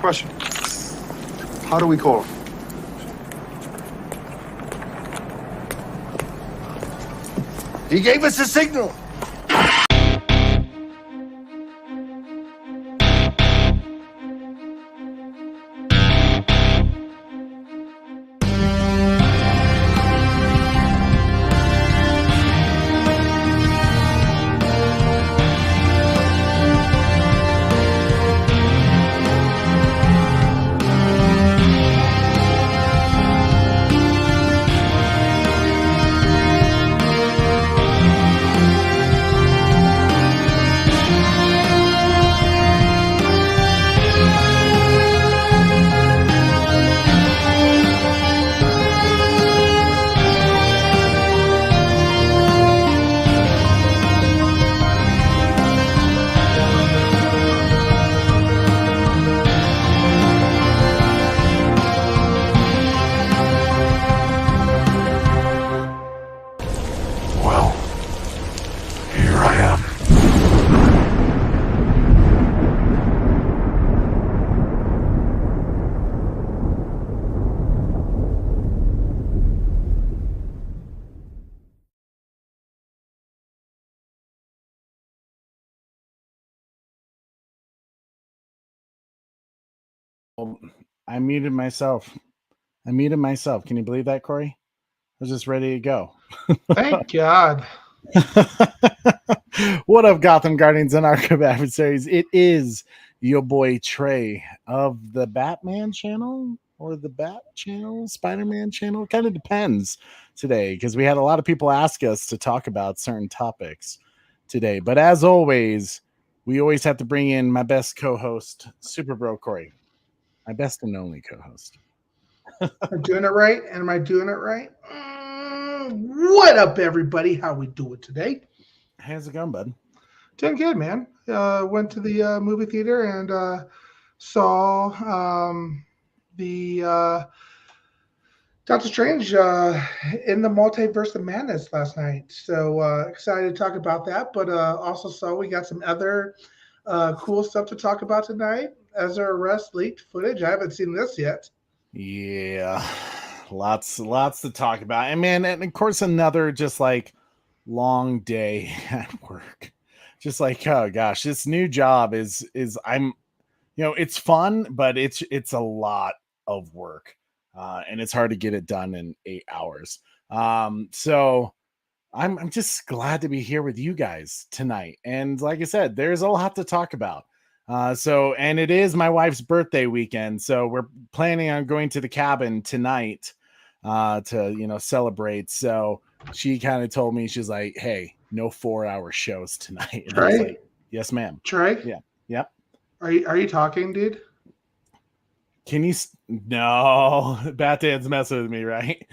Question. How do we call him? He gave us a signal. I muted myself. Can you believe that, Corey? I was just ready to go. Thank God. What up, Gotham Guardians and Arkham Adversaries? It is your boy Trey of the Batman channel or the Bat channel, Spider-Man channel. It kind of depends today because we had a lot of people ask us to talk about certain topics today. But as always, we always have to bring in my best co-host, Super Bro Corey. My best and only co-host. I'm doing it right. And am I doing it right? What up, everybody? How we doing today? How's it going, bud? Doing good, man. Went to the movie theater and saw the Doctor Strange in the Multiverse of Madness last night. So excited to talk about that. But also saw we got some other cool stuff to talk about tonight. Ezra Arrest leaked footage. I haven't seen this yet. Yeah, lots to talk about. And man, and of course another just like long day at work. Just like, oh gosh, this new job is I'm, it's fun, but it's a lot of work. And it's hard to get it done in 8 hours. So I'm just glad to be here with you guys tonight. And like I said, there's a lot to talk about. And it is my wife's birthday weekend. So we're planning on going to the cabin tonight to celebrate. So she kind of told me, she's like, hey, no 4-hour shows tonight. And I was like, yes, ma'am. Trey? Yeah. Yep. Are you talking, dude? Can you? No, Batman's messing with me, right?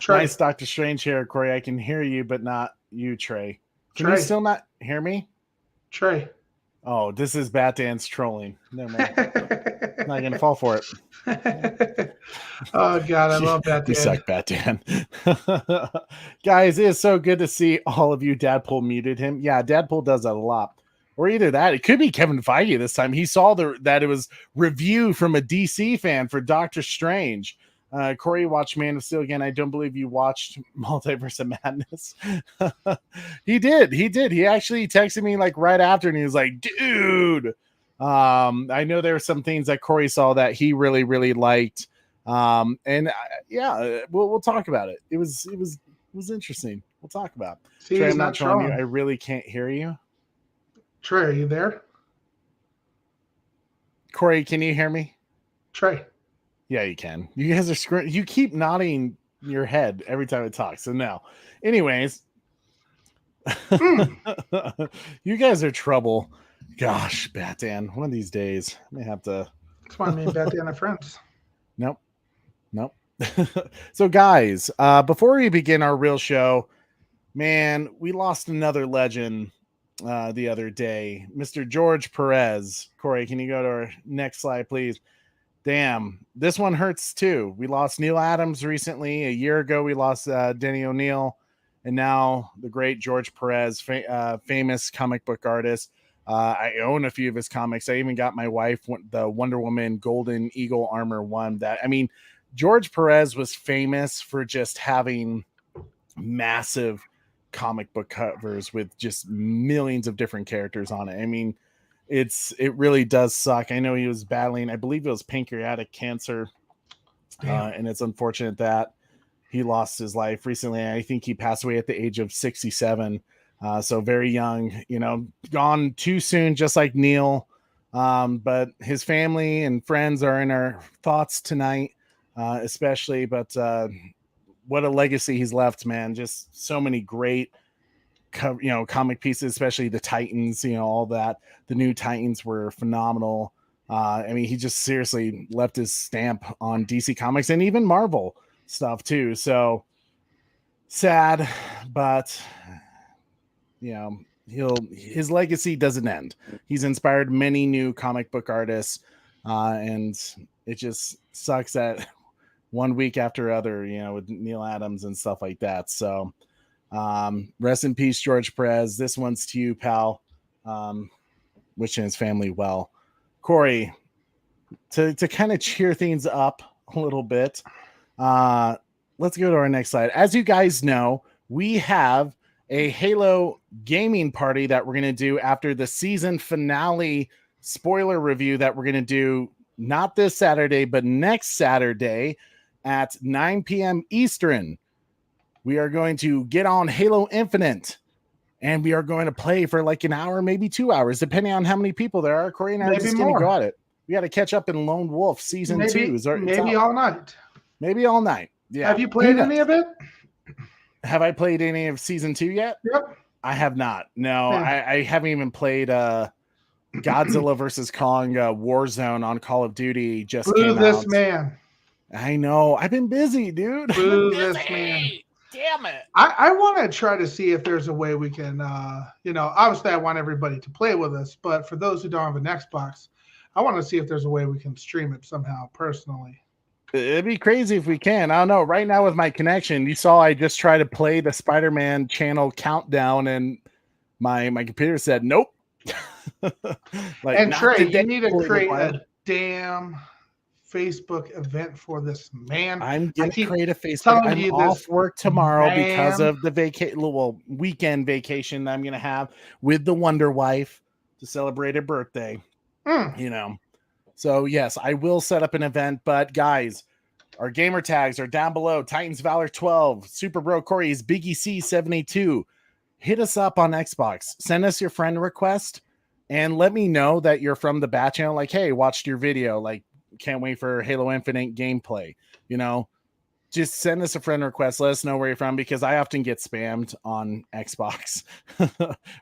Nice Doctor Strange here, Corey. I can hear you, but not you, Trey. Can you still not hear me? Trey. Oh, this is Batman's trolling. No, man. Not going to fall for it. Oh, God, I love Batman. You suck, Batman. Guys, it is so good to see all of you. Dadpool muted him. Yeah, Dadpool does that a lot. Or either that, it could be Kevin Feige this time. He saw that it was review from a DC fan for Doctor Strange. Corey watched Man of Steel again. I don't believe you watched Multiverse of Madness. He did. He actually texted me like right after, and he was like, dude, I know there were some things that Corey saw that he really, really liked. We'll talk about it. It was interesting. We'll talk about it. See, Trey, I'm not trolling you. I really can't hear you. Trey, are you there? Corey, can you hear me? Trey. Yeah, you can. You guys are screwing. You keep nodding your head every time it talks. So now, anyways, you guys are trouble. Gosh, Batman, one of these days I may have to. That's why me and Batman are friends. Nope. So, guys, before we begin our real show, man, we lost another legend the other day, Mr. George Perez. Corey, can you go to our next slide, please? Damn, this one hurts too. We lost Neil Adams recently. A year ago, we lost Denny O'Neil, and now the great George Perez, famous comic book artist. I own a few of his comics. I even got my wife the Wonder Woman Golden Eagle Armor one. George Perez was famous for just having massive comic book covers with just millions of different characters on it. I mean, it really does suck. I know he was battling, I believe it was pancreatic cancer, and it's unfortunate that he lost his life recently. I think he passed away at the age of 67. So very young, gone too soon, just like Neil. But his family and friends are in our thoughts tonight, especially. But what a legacy he's left, man. Just so many great, comic pieces, especially the Titans, all that. The new Titans were phenomenal. I mean, he just seriously left his stamp on DC Comics and even Marvel stuff too. So sad, but his legacy doesn't end. He's inspired many new comic book artists, and it just sucks that one week after other, with Neil Adams and stuff like that. So rest in peace, George Perez. This one's to you, pal. Wishing his family well. Corey, to kind of cheer things up a little bit, let's go to our next slide. As you guys know, we have a Halo gaming party that we're going to do after the season finale spoiler review that we're going to do not this Saturday, but next Saturday at 9 p.m. Eastern. We are going to get on Halo Infinite, and we are going to play for like an hour, maybe 2 hours, depending on how many people there are. Corey and I are just going to go at it. We got to catch up in Lone Wolf season 2. Maybe all night. Maybe all night. Yeah. Have you played any of it? Have I played any of season 2 yet? Yep. I have not. No, yeah. I haven't even played Godzilla versus Kong Warzone on Call of Duty. Just Boo came this out. Man. I know. I've been busy, dude. Boo this man. Damn it. I want to try to see if there's a way we can, obviously I want everybody to play with us, but for those who don't have an Xbox, I want to see if there's a way we can stream it somehow personally. It'd be crazy if we can. I don't know. Right now with my connection, you saw I just tried to play the Spider-Man channel countdown, and my computer said nope. And Trey, you need to create a damn Facebook event for this man. I'm gonna create a Facebook. I'm off work tomorrow because of the weekend vacation that I'm gonna have with the Wonder Wife to celebrate her birthday. So yes, I will set up an event, but guys, our gamer tags are down below. Titans Valor 12, Super Bro Corey's Biggie C 782. Hit us up on Xbox. Send us your friend request and let me know that you're from the Bat channel. Like, hey, watched your video. Like, can't wait for Halo Infinite gameplay. Just send us a friend request. Let us know where you're from, because I often get spammed on Xbox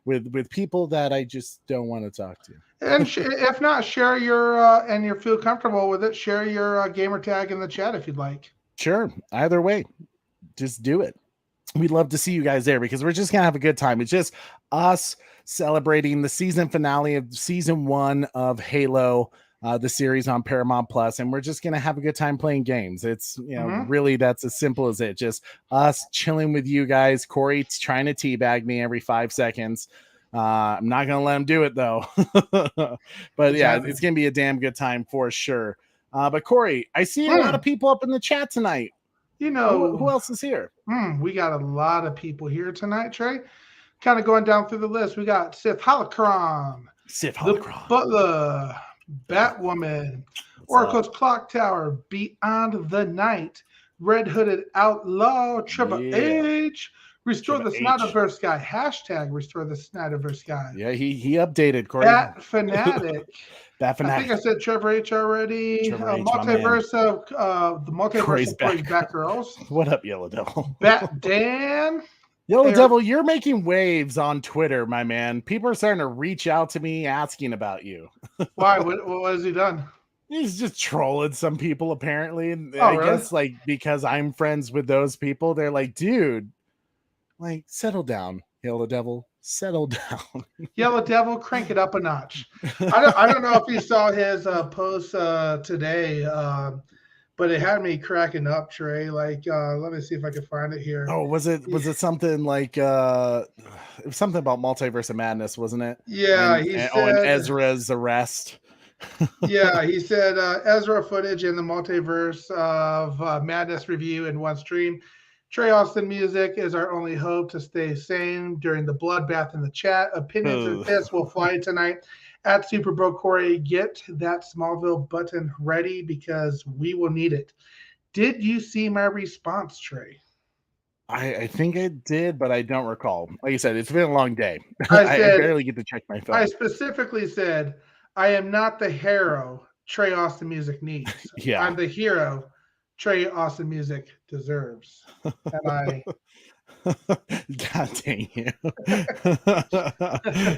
with people that I just don't want to talk to. And if not, share your and you feel comfortable with it, share your gamer tag in the chat if you'd like. Sure. Either way, just do it. We'd love to see you guys there, because we're just going to have a good time. It's just us celebrating the season finale of season 1 of Halo, the series on Paramount Plus, and we're just gonna have a good time playing games. It's really that's as simple as it. Just us chilling with you guys. Corey trying to teabag me every 5 seconds. I'm not gonna let him do it though. But yeah, it's gonna be a damn good time for sure. But Corey, I see a lot of people up in the chat tonight. Who else is here? We got a lot of people here tonight, Trey. Kind of going down through the list. We got Sith Holocron, Butler, Batwoman, Oracle's Clock Tower, Beyond the Night, Red Hooded Outlaw, Triple H, Restore the Snyderverse guy, hashtag Restore the Snyderverse guy. Yeah, he updated, Corey. Bat Fanatic. Bat Fanatic. I think I said Trevor H already. Multiverse of the Multiverse of Corey's Batgirls. What up, Yellow Devil? Bat Dan. Yellow Devil, you're making waves on Twitter, my man. People are starting to reach out to me asking about you. Why? What has he done? He's just trolling some people, apparently. I guess, because I'm friends with those people, they're like, dude, settle down, Yellow Devil. Settle down. Yellow Devil, crank it up a notch. I don't know if you saw his post today, but it had me cracking up, Trey. Like, let me see if I can find it here. Oh, was it something like it was something about Multiverse of Madness, wasn't it? Yeah, and Ezra's arrest. Yeah, he said Ezra Footage in the Multiverse of Madness review in one stream. Trey Austin music is our only hope to stay sane during the bloodbath in the chat. Opinions and fists will fly tonight. At Super Bro Corey, get that Smallville button ready because we will need it. Did you see my response, Trey? I think I did, but I don't recall. Like you said, it's been a long day. I barely get to check my phone. I specifically said, I am not the hero Trey Austin music needs. Yeah. I'm the hero Trey Austin music deserves. And I God dang you.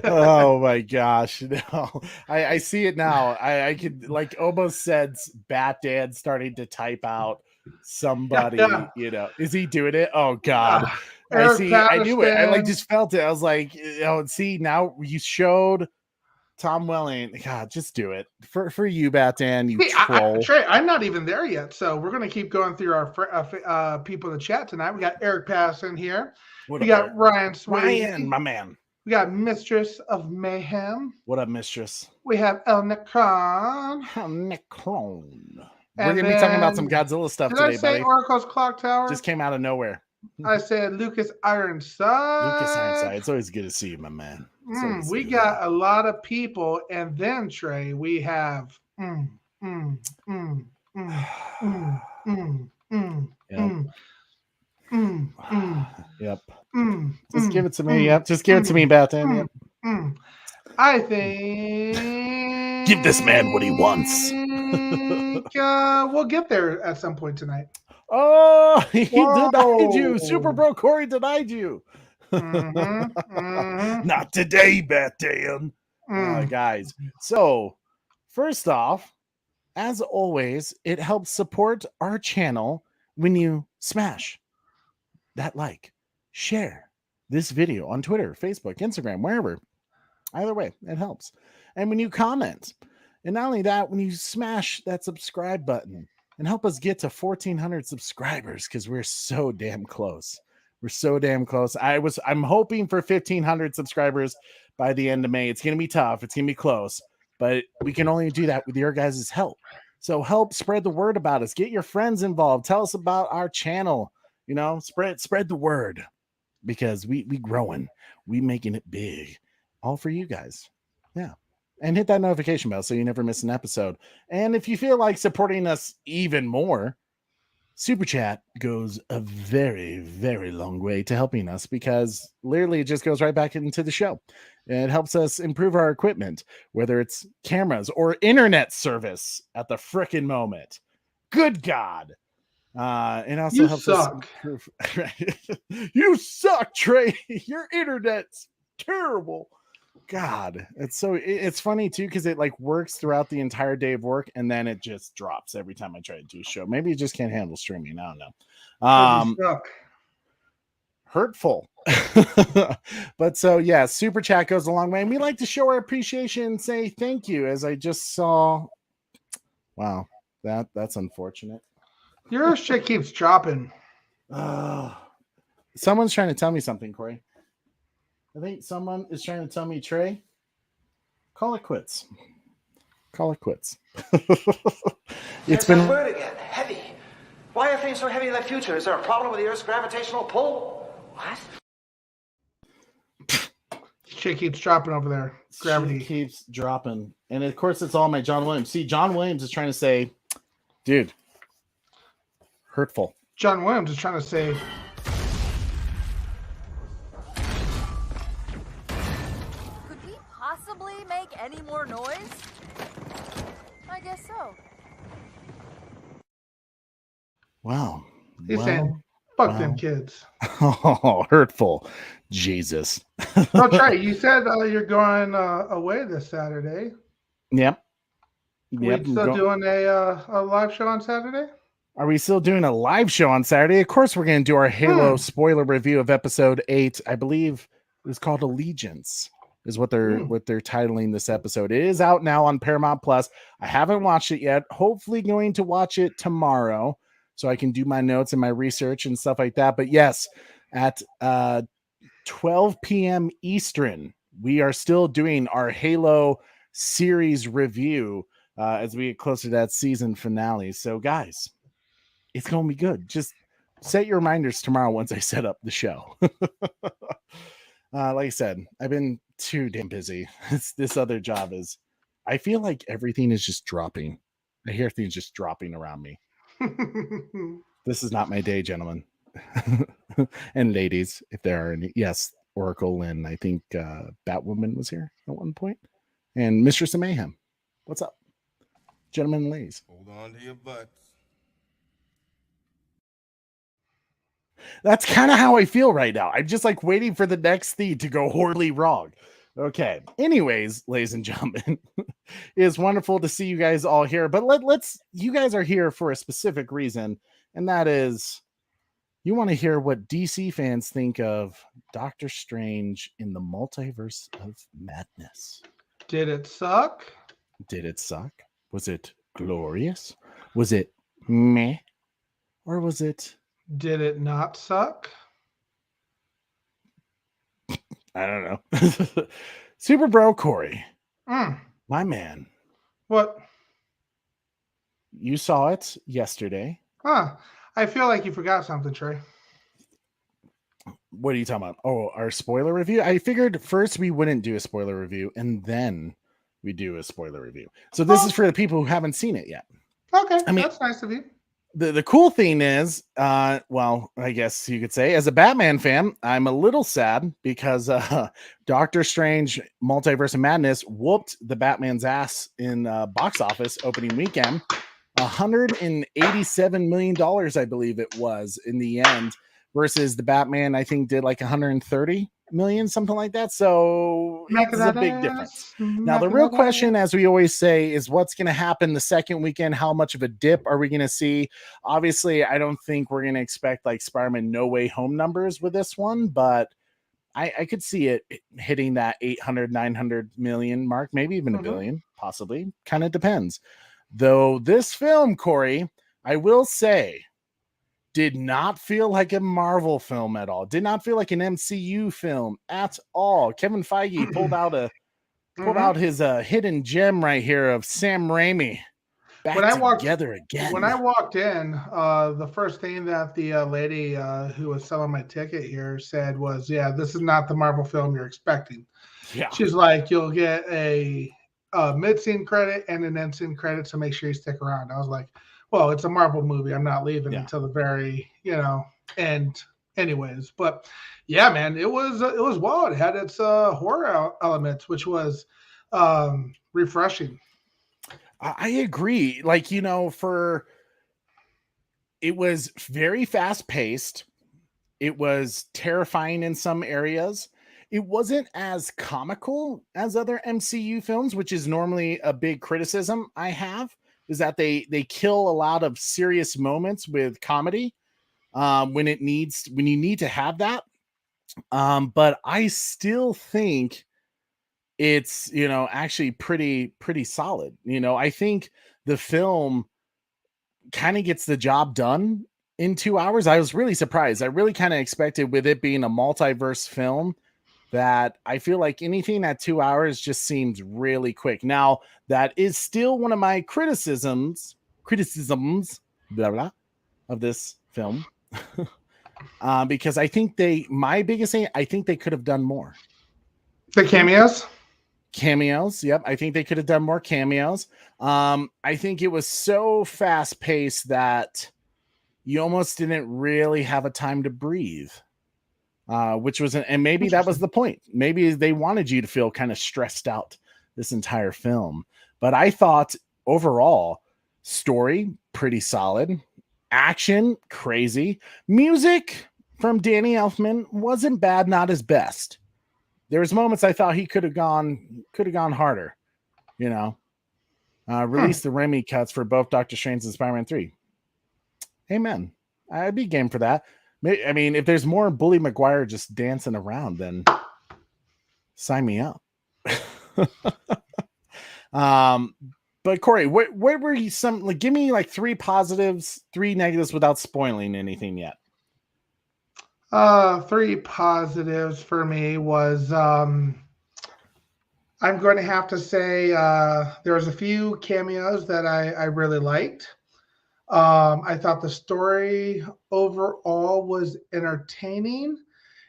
Oh my gosh. No. I see it now. I could like almost said Bat Dad starting to type out somebody, you know. Is he doing it? Oh God. I see. I knew it. I like just felt it. I was like, oh, see, now you showed Tom Welling. God, just do it for you, Batan. You troll. Trey, I'm not even there yet, so we're gonna keep going through our people in the chat tonight. We got Eric Patterson here. We got Ryan Sway. Ryan, my man. We got Mistress of Mayhem. What up, Mistress? We have El Necron. Necron. We're gonna be talking about some Godzilla stuff today, buddy. Oracle's Clock Tower just came out of nowhere. I said Lucas Ironside. Lucas Ironside. It's always good to see you, my man. We got a lot of people, and then Trey, we have Yep. Just give it to me. Yep. Just give it to me, Batman. Yep. I think give this man what he wants. We'll get there at some point tonight. Oh, he denied you. Super Bro Corey denied you. Not today, Batman. Guys. So, first off, as always, it helps support our channel when you smash that like, share this video on Twitter, Facebook, Instagram, wherever. Either way, it helps. And when you comment, and not only that, when you smash that subscribe button and help us get to 1,400 subscribers, because we're so damn close. We're so damn close. I'm hoping for 1,500 subscribers by the end of May. It's going to be tough. It's going to be close, but we can only do that with your guys' help. So help spread the word about us. Get your friends involved. Tell us about our channel. You know, spread the word, because we growing. We making it big. All for you guys. Yeah. And hit that notification bell so you never miss an episode. And if you feel like supporting us even more, Super Chat goes a very, very long way to helping us, because literally it just goes right back into the show. And it helps us improve our equipment, whether it's cameras or internet service at the frickin' moment. Good God. And also helps us improve. You suck, Trey. Your internet's terrible. God, it's funny too, because it like works throughout the entire day of work, and then it just drops every time I try to do a show. Maybe it just can't handle streaming. I don't know. Hurtful. But so yeah, Super Chat goes a long way, and we like to show our appreciation and say thank you. As I just saw, wow, that's unfortunate. Your shit keeps dropping. Someone's trying to tell me something, Corey. I think someone is trying to tell me, Trey, call it quits. Call it quits. It's been that word again, heavy. Why are things so heavy in the future? Is there a problem with the Earth's gravitational pull? What? Shit keeps dropping over there. Gravity keeps dropping. And of course, it's all my John Williams. See, John Williams is trying to say, dude, hurtful. John Williams is trying to say, make any more noise? I guess so. Wow. He's saying, fuck them kids. Oh, hurtful. Jesus. So, Trey, you said you're going away this Saturday. Yep. We're still doing a live show on Saturday? Are we still doing a live show on Saturday? Of course, we're going to do our Halo spoiler review of episode 8. I believe it was called Allegiance. is what they're titling this episode. It is out now on Paramount Plus. I haven't watched it yet. Hopefully going to watch it tomorrow so I can do my notes and my research and stuff like that. But yes, at 12 p.m. Eastern, we are still doing our Halo series review as we get closer to that season finale. So guys, it's going to be good. Just set your reminders tomorrow once I set up the show. Like I said, I've been too damn busy. This other job is, I feel like everything is just dropping. I hear things just dropping around me. This is not my day, gentlemen. And ladies, if there are any. Yes, Oracle and I think Batwoman was here at one point. And Mistress of Mayhem. What's up? Gentlemen and ladies. Hold on to your butts. That's kind of how I feel right now. I'm just like waiting for the next thing to go horribly wrong. Okay. Anyways, ladies and gentlemen, it's wonderful to see you guys all here. But let's you guys are here for a specific reason, and that is you want to hear what DC fans think of Doctor Strange in the Multiverse of Madness. Did it suck? Did it suck? Was it glorious? Was it meh? Or was it... Did it not suck? I don't know. Super Bro Corey. My man. What? You saw it yesterday. I feel like you forgot something, Trey. What are you talking about? Oh, our spoiler review? I figured first we wouldn't do a spoiler review and then we do a spoiler review. So this is for the people who haven't seen it yet. Okay, I mean, that's nice of you. The cool thing is, well, I guess you could say, as a Batman fan, I'm a little sad because Doctor Strange Multiverse of Madness whooped the Batman's ass in box office opening weekend. $187 million, I believe it was in the end, versus the Batman, I think, did like 130 million, something like that. So it's a big difference. Now, the real question, as we always say, is what's going to happen the second weekend? How much of a dip are we going to see? Obviously, I don't think we're going to expect like Spider-Man No Way Home numbers with this one, but I could see it hitting that 800, 900 million mark, maybe even a billion, possibly. Kind of depends. Though this film, Corey, I will say, did not feel like a Marvel film at all. Did not feel like an MCU film at all. Kevin Feige pulled out his hidden gem right here of Sam Raimi back together again. When I walked in, the first thing that the lady who was selling my ticket here said was, "Yeah, this is not the Marvel film you're expecting." Yeah, she's like, "You'll get a mid-scene credit and an end-scene credit, so make sure you stick around." I was like, well, it's a Marvel movie. I'm not leaving until the very, end anyways. But yeah, man, it was wild. It had its horror elements, which was refreshing. I agree. Like, it was very fast paced. It was terrifying in some areas. It wasn't as comical as other MCU films, which is normally a big criticism I have. Is that they kill a lot of serious moments with comedy when you need to have that. But I still think it's, actually pretty solid. I think the film kind of gets the job done in 2 hours. I was really surprised. I really kind of expected, with it being a multiverse film, that I feel like anything at 2 hours just seems really quick. Now, that is still one of my criticisms, blah, blah, of this film. Because I think my biggest thing, I think they could have done more. The cameos? Cameos, yep. I think they could have done more cameos. I think it was so fast paced that you almost didn't really have a time to breathe. Which was, and maybe that was the point. Maybe they wanted you to feel kind of stressed out this entire film. But I thought overall, story pretty solid, action crazy, music from Danny Elfman wasn't bad, not his best. There was moments I thought he could have gone harder. Release the Remy cuts for both Doctor Strange and Spider-Man 3. Amen. I'd be game for that. If there's more Bully Maguire just dancing around, then sign me up. But Corey, what were you give me like 3 positives, 3 negatives without spoiling anything yet. 3 positives for me was I'm going to have to say there was a few cameos that I really liked. I thought the story overall was entertaining,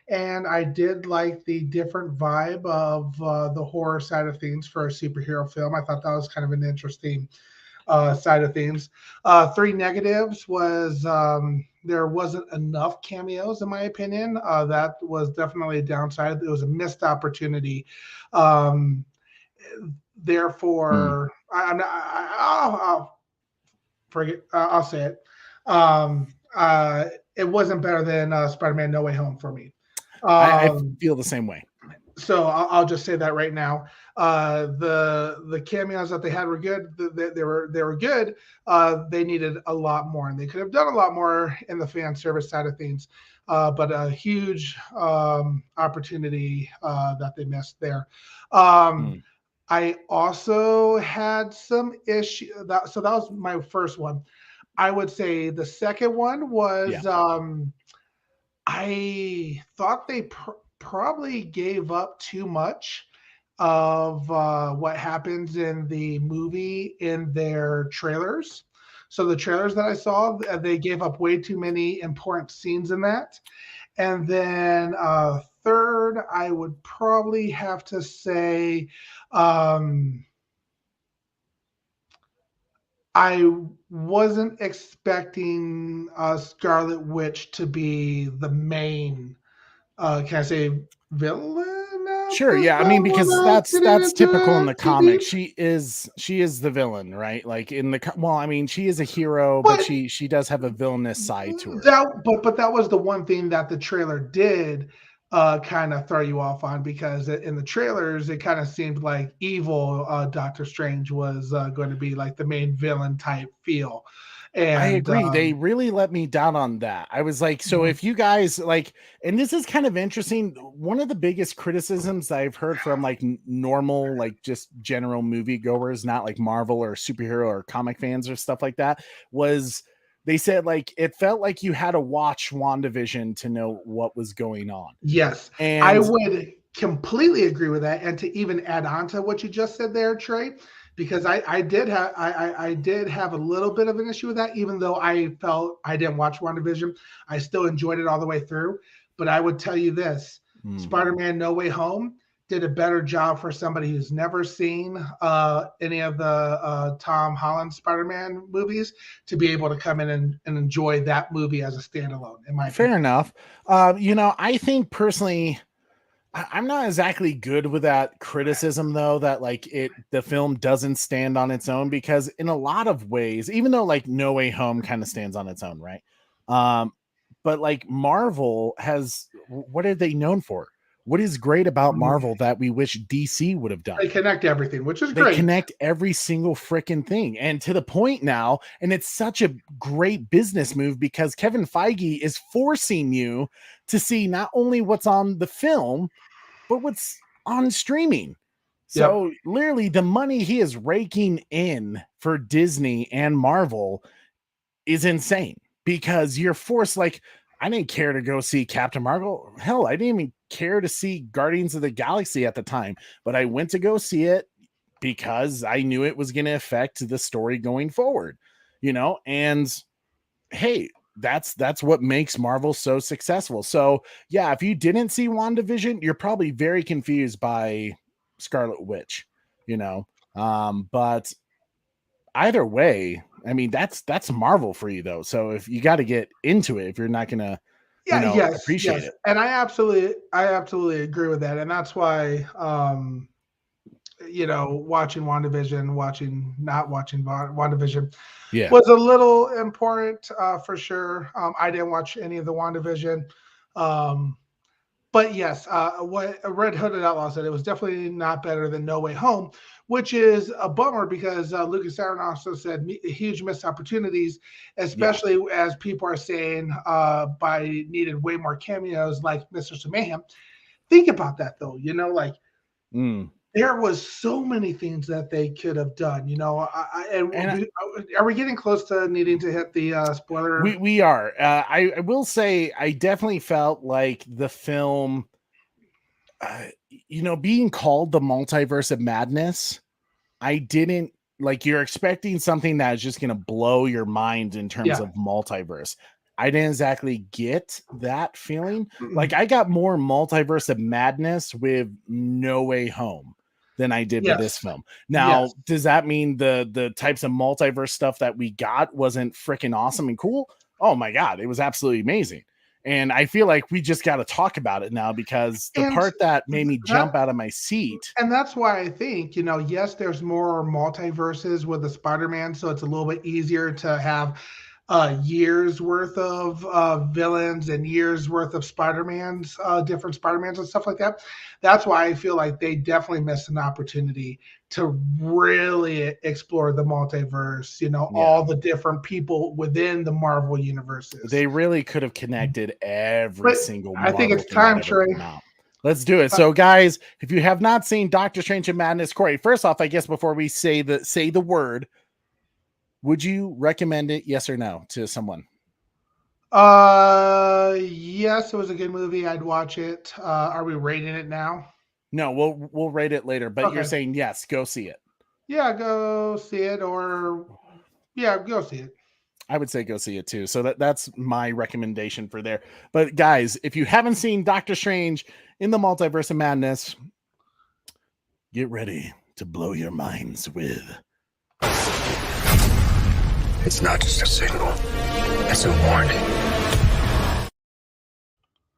and I did like the different vibe of the horror side of things for a superhero film. I thought that was kind of an interesting side of things. 3 negatives was there wasn't enough cameos, in my opinion. That was definitely a downside. It was a missed opportunity. Therefore, I'll forget. I'll say it. It wasn't better than Spider-Man: No Way Home for me. I feel the same way. So I'll just say that right now. The cameos that they had were good. They were good. They needed a lot more, and they could have done a lot more in the fan service side of things. But a huge opportunity that they missed there. I also had some issue. So that was my first one. I would say the second one was I thought they probably gave up too much of what happens in the movie in their trailers. So the trailers that I saw, they gave up way too many important scenes in that. And then third, I would probably have to say I wasn't expecting Scarlet Witch to be the main, can I say villain? Sure, yeah. I mean, because that's typical in the comics. She is the villain, right? Like in the well, I mean, she is a hero, but she does have a villainous side to her. But that was the one thing that the trailer did kind of throw you off on, because in the trailers it kind of seemed like evil Doctor Strange was going to be like the main villain type feel. And I agree. They really let me down on that. I was like, so if you guys like, and this is kind of interesting. One of the biggest criticisms I've heard from like normal, like just general movie goers, not like Marvel or superhero or comic fans or stuff like that, was they said like it felt like you had to watch WandaVision to know what was going on. Yes, and I would completely agree with that. And to even add on to what you just said there, Trey, because I did have a little bit of an issue with that, even though I felt I didn't watch WandaVision. I still enjoyed it all the way through. But I would tell you this, Spider-Man No Way Home did a better job for somebody who's never seen any of the Tom Holland Spider-Man movies to be able to come in and enjoy that movie as a standalone. In my Fair enough. I think personally, I'm not exactly good with that criticism though, that like the film doesn't stand on its own, because in a lot of ways, even though like No Way Home kind of stands on its own, right? But like Marvel what are they known for? What is great about Marvel that we wish DC would have done? They connect everything, which is great. They connect every single freaking thing. And to the point now, and it's such a great business move because Kevin Feige is forcing you to see not only what's on the film, but what's on streaming. So literally the money he is raking in for Disney and Marvel is insane, because you're forced. Like, I didn't care to go see Captain Marvel. Hell, I didn't even care to see Guardians of the Galaxy at the time, but I went to go see it because I knew it was going to affect the story going forward, and hey, that's what makes Marvel so successful. So yeah, if you didn't see WandaVision, you're probably very confused by Scarlet Witch, but either way, I mean, that's Marvel for you though. So if you got to get into it, if you're not going to, appreciate it. And I absolutely agree with that. And that's why, watching WandaVision, not watching WandaVision was a little important for sure. I didn't watch any of the WandaVision. But yes, what Red Hooded Outlaw said, it was definitely not better than No Way Home, which is a bummer because Lucas Aaron also said huge missed opportunities, especially as people are saying by needed way more cameos like Mr. Mayhem. Think about that though, there was so many things that they could have done. Are we getting close to needing to hit the spoiler? We are. I will say I definitely felt like the film, being called the Multiverse of Madness. I didn't like. You're expecting something that is just going to blow your mind in terms of multiverse. I didn't exactly get that feeling. Like I got more Multiverse of Madness with No Way Home than I did with this film. Now, does that mean the types of multiverse stuff that we got wasn't freaking awesome and cool? Oh my God, it was absolutely amazing. And I feel like we just got to talk about it now because the part that made me jump out of my seat. And that's why I think, yes, there's more multiverses with the Spider-Man, so it's a little bit easier to have years worth of villains and years worth of Spider-Mans, different Spider-Mans and stuff like that. That's why I feel like they definitely missed an opportunity to really explore the multiverse, all the different people within the Marvel universes. They really could have connected every single Marvel. I think it's time, Trey. Let's do it. So, guys, if you have not seen Doctor Strange in Madness, Corey, first off, I guess before we say the word, would you recommend it, yes or no, to someone? Yes, it was a good movie. I'd watch it. Are we rating it now? No, we'll rate it later, but you're saying yes, go see it. Yeah, go see it, or go see it. I would say go see it too. So that's my recommendation for there. But guys, if you haven't seen Doctor Strange in the Multiverse of Madness, get ready to blow your minds with. It's not just a signal. It's a warning.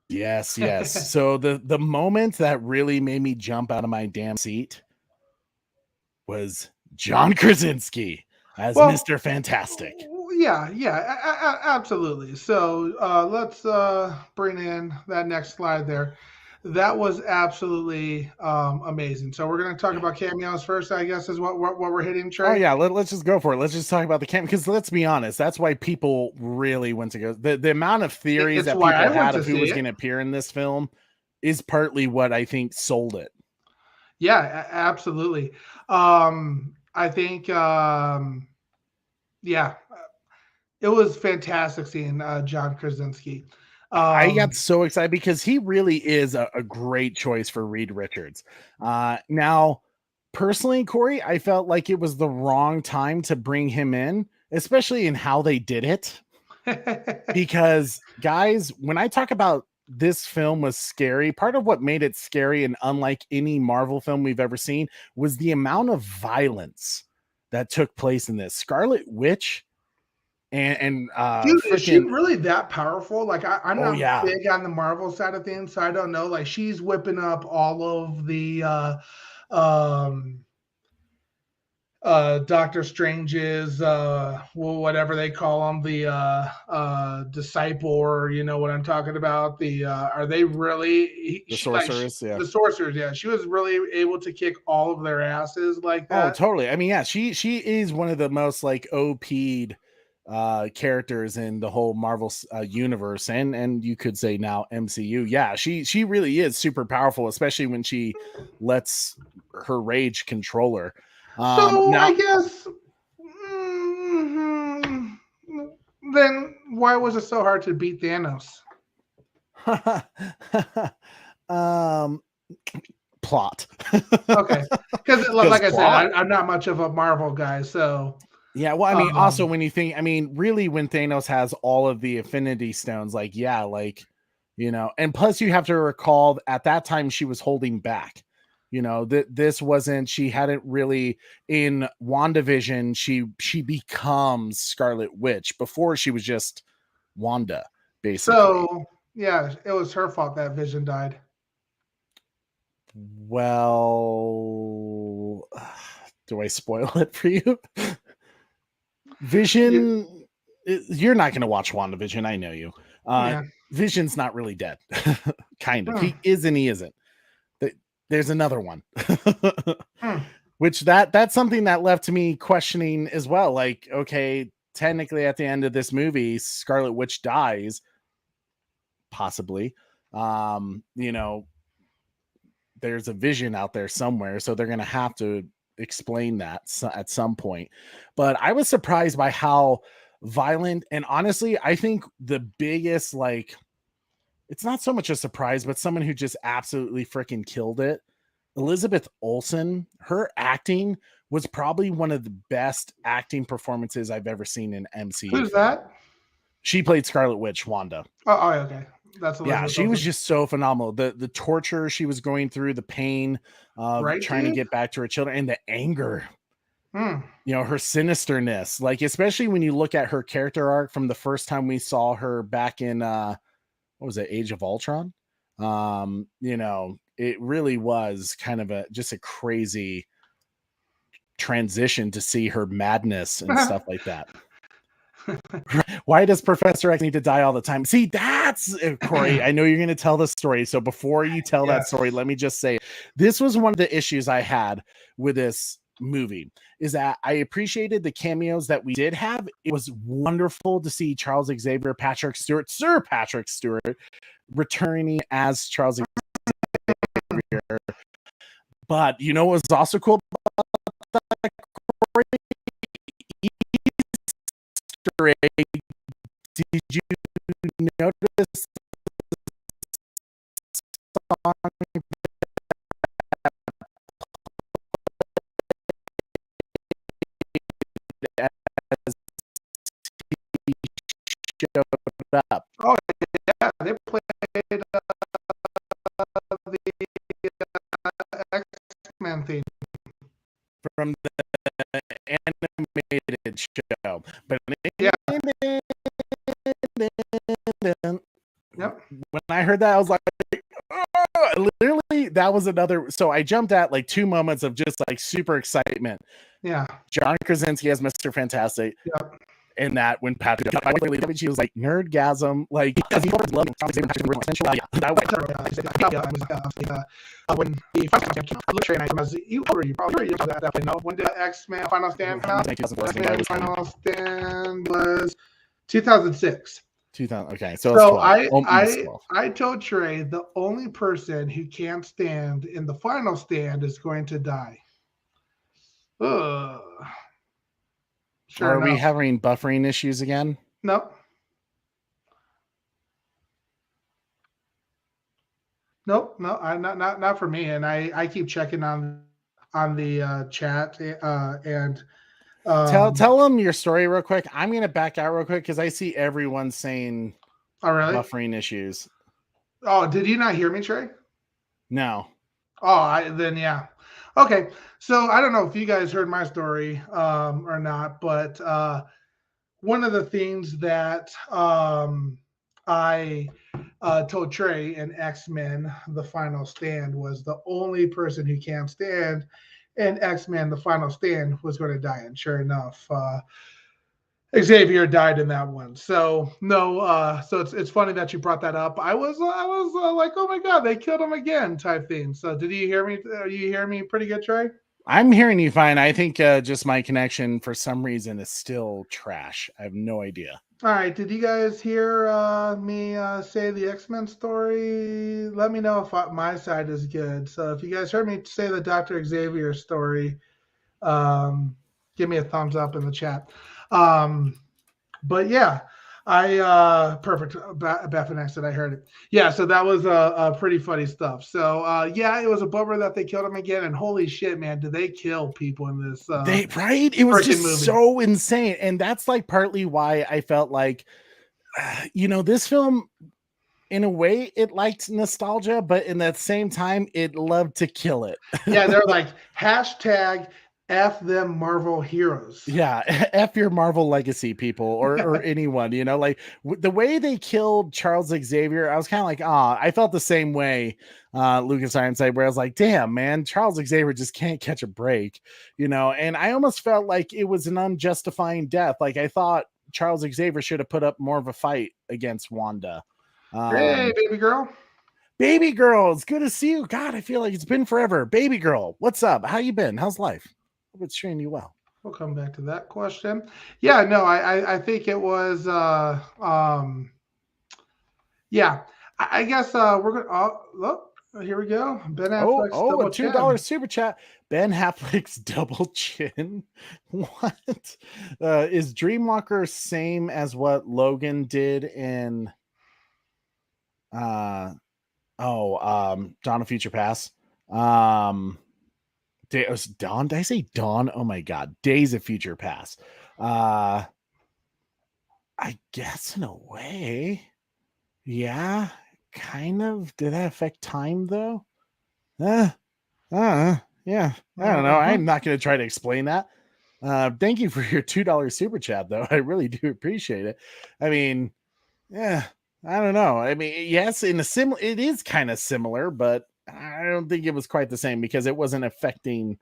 Yes. So the moment that really made me jump out of my damn seat was John Krasinski as Mr. Fantastic. Yeah, absolutely. So let's bring in that next slide there. That was absolutely amazing. So we're going to talk about cameos first, I guess, is what we're hitting, Trey. Oh, yeah. Let's just go for it. Let's just talk about the cameo, because let's be honest, that's why people really went to go. The amount of theories that people had of who was going to appear in this film is partly what I think sold it. Yeah, absolutely. I think, it was fantastic seeing John Krasinski. I got so excited because he really is a great choice for Reed Richards. Now, personally, Corey, I felt like it was the wrong time to bring him in, especially in how they did it. Because, guys, when I talk about this film was scary, part of what made it scary and unlike any Marvel film we've ever seen was the amount of violence that took place in this. Scarlet Witch and dude, is she really that powerful? Like I'm not big on the Marvel side of things, so I don't know. Like she's whipping up all of the Doctor Strange's whatever they call them, the disciple, or you know what I'm talking about. The are they really the sorcerers? The sorcerers, yeah. She was really able to kick all of their asses like that. Oh, totally. I mean, yeah, she is one of the most like OP'd characters in the whole Marvel universe, and you could say now MCU. Yeah, she really is super powerful, especially when she lets her rage control her. So now, I guess then why was it so hard to beat Thanos? Plot. Okay, because like I said, I'm not much of a Marvel guy, so. Yeah, well, I mean, also when you think, I mean, really, when Thanos has all of the Infinity Stones, like, yeah, like, you know, and plus you have to recall at that time she was holding back, you know, this wasn't, she hadn't really, in WandaVision, she becomes Scarlet Witch. Before she was just Wanda, basically. So, yeah, it was her fault that Vision died. Well, do I spoil it for you? Vision, you're not going to watch WandaVision. I know you. Vision's not really dead. Kind of. He is and he isn't. There's another one. Which that's something that left me questioning as well. Like, okay, technically at the end of this movie, Scarlet Witch dies. Possibly. You know, there's a vision out there somewhere, so they're going to have to explain that at some point. But I was surprised by how violent, and honestly, I think the biggest, like, it's not so much a surprise, but someone who just absolutely freaking killed it. Elizabeth Olsen, her acting was probably one of the best acting performances I've ever seen in MCU. Who's that? She played Scarlet Witch, Wanda. Oh, okay. That's yeah, she was just so phenomenal. The torture she was going through, the pain of trying to get back to her children, and the anger. You know, her sinisterness. Like, especially when you look at her character arc from the first time we saw her back in what was it, Age of Ultron? You know, it really was kind of just a crazy transition to see her madness and stuff like that. Why does Professor X need to die all the time? See, that's Corey. I know you're going to tell the story. So before you tell that story, let me just say this was one of the issues I had with this movie, is that I appreciated the cameos that we did have. It was wonderful to see Charles Xavier, Sir Patrick Stewart, returning as Charles Xavier. But you know what was also cool about that, Corey? Easter egg. Did you notice the song as he showed up? Oh yeah, they played the X-Men theme from the animated show. But yeah. Yep. When I heard that, I was like, oh! Literally, that was another. So I jumped at like 2 moments of just like super excitement. Yeah. John Krasinski as Mr. Fantastic. Yep. And that when Patrick, she was like nerdgasm, like because he always loved when the when did X-Men Final Stand come out? X-Men Final Stand was 2006. 2000. Okay, so I told Trey the only person who can't stand in the final stand is going to die. Ugh. Sure. Are we having buffering issues again? Nope. No, not for me. And I keep checking on the chat and tell them your story real quick. I'm gonna back out real quick because I see everyone saying buffering issues. Oh, did you not hear me, Trey? No. Oh, then yeah. Okay, so I don't know if you guys heard my story or not, but one of the things that I told Trey in X-Men The Final Stand was the only person who can't stand in X-Men The Final Stand was going to die. And sure enough, Xavier died in that one. So no, so it's funny that you brought that up. I was like, oh my God, they killed him again type thing. So did you hear me? You hear me pretty good, Trey? I'm hearing you fine. I think just my connection for some reason is still trash. I have no idea. All right. Did you guys hear me say the X-Men story? Let me know if my side is good. So if you guys heard me say the Dr. Xavier story, give me a thumbs up in the chat. But yeah, perfect. Beth and I said I heard it. Yeah, so that was pretty funny stuff. So yeah, it was a bummer that they killed him again. And holy shit, man, did they kill people in this? It was just movie. So insane, and that's like partly why I felt like, you know, this film, in a way, it liked nostalgia, but in that same time, it loved to kill it. Yeah, they're like hashtag F them Marvel heroes. Yeah, F your Marvel legacy people or anyone, you know, like the way they killed Charles Xavier, I was kind of like, I felt the same way Lucas Ironside, where I was like, damn, man, Charles Xavier just can't catch a break, you know, and I almost felt like it was an unjustifying death. Like I thought Charles Xavier should have put up more of a fight against Wanda. Hey, baby girl. Baby girl, it's good to see you. God, I feel like it's been forever. Baby girl, what's up? How you been? How's life? Hope it's treating you well. We'll come back to that question. Yeah, no, I think it was yeah. I guess we're gonna look. Here we go. Ben Oh, Affleck's double a $2 chin. super chat. Ben Affleck's double chin. What? Is Dreamwalker same as what Logan did in Dawn of Future Past? Was Dawn? Did I say Dawn? Oh my god. Days of Future Past. I guess in a way. Yeah, kind of. Did that affect time though? Yeah. I don't know. I'm not going to try to explain that. Thank you for your $2 super chat, though. I really do appreciate it. I mean, yeah, I don't know. I mean, yes, it is kind of similar, but I don't think it was quite the same because it wasn't affecting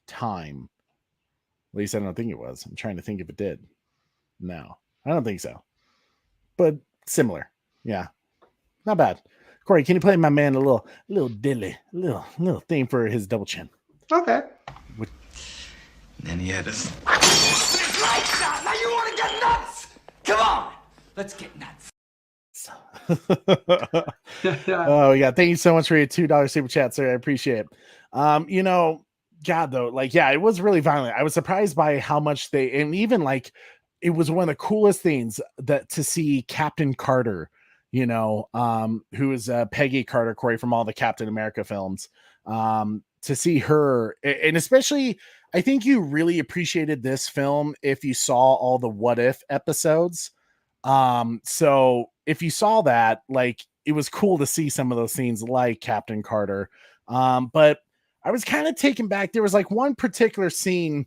time. At least I don't think it was. I'm trying to think if it did. No, I don't think so. But similar. Yeah, not bad. Corey, can you play my man a little dilly, little thing for his double chin? Okay. And then he had us. Now you want to get nuts? Come on, let's get nuts. Oh yeah, thank you so much for your $2 super chat, sir. I appreciate it. God though, like yeah, it was really violent. I was surprised by how much and even like it was one of the coolest things that to see Captain Carter, who is Peggy Carter, Corey, from all the Captain America films. To see her, and especially I think you really appreciated this film if you saw all the What If episodes. So if you saw that, like it was cool to see some of those scenes like Captain Carter. But I was kind of taken back. There was like one particular scene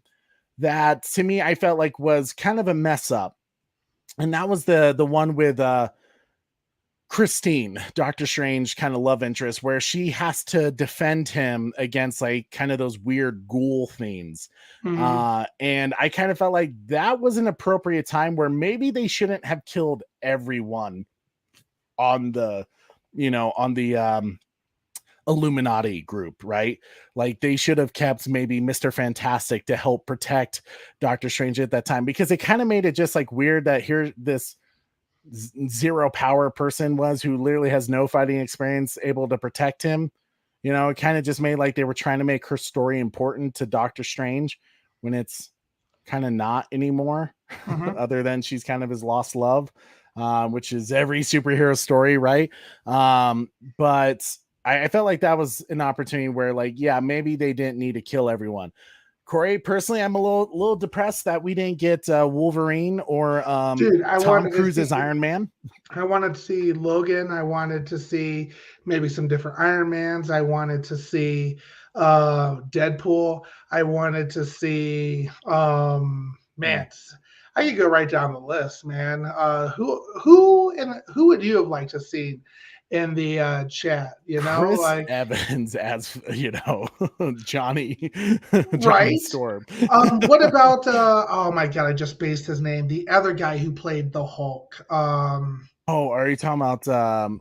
that to me I felt like was kind of a mess up. And that was the one with Christine, Doctor Strange kind of love interest, where she has to defend him against like kind of those weird ghoul things. And I kind of felt like that was an appropriate time where maybe they shouldn't have killed everyone on the Illuminati group, right? Like they should have kept maybe Mr. Fantastic to help protect Doctor Strange at that time, because it kind of made it just like weird that here this zero power person was who literally has no fighting experience able to protect him. It kind of just made like they were trying to make her story important to Doctor Strange when it's kind of not anymore. Other than she's kind of his lost love, which is every superhero story, right? But I felt like that was an opportunity where like, yeah, maybe they didn't need to kill everyone. Corey, personally, I'm a little depressed that we didn't get Wolverine or Tom Cruise's Iron Man. I wanted to see Logan. I wanted to see maybe some different Iron Mans. I wanted to see Deadpool. I wanted to see man. I could go right down the list, man. Who would you have liked to see in the chat? Chris like Evans as Johnny right Storm. What about oh my god, I just spaced his name, the other guy who played the Hulk. Are you talking about the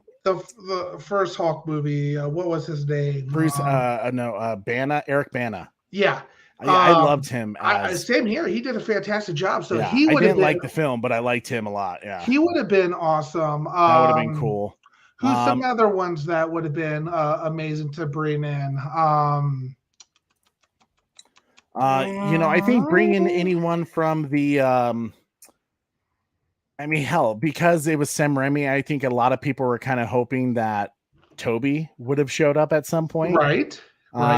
first Hulk movie? What was his name? Bruce Banner, Eric Bana. Yeah. I loved him. Same here. He did a fantastic job. So yeah, he would I have didn't like the film, but I liked him a lot. Yeah, he would have been awesome. That would have been cool. Who's some other ones that would have been amazing to bring in? I think bringing anyone from the because it was Sam Raimi, I think a lot of people were kind of hoping that Toby would have showed up at some point. Right.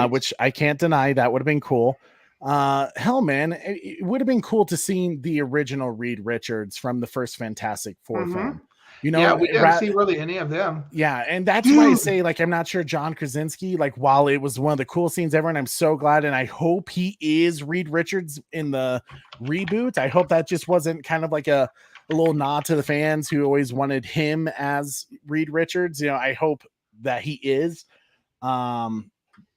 Which I can't deny. That would have been cool. Hell, man, it would have been cool to see the original Reed Richards from the first Fantastic Four film. We didn't see really any of them. Yeah, and that's why I say, like, I'm not sure John Krasinski, like, while it was one of the cool scenes ever, and I'm so glad, and I hope he is Reed Richards in the reboot. I hope that just wasn't kind of like a little nod to the fans who always wanted him as Reed Richards. I hope that he is.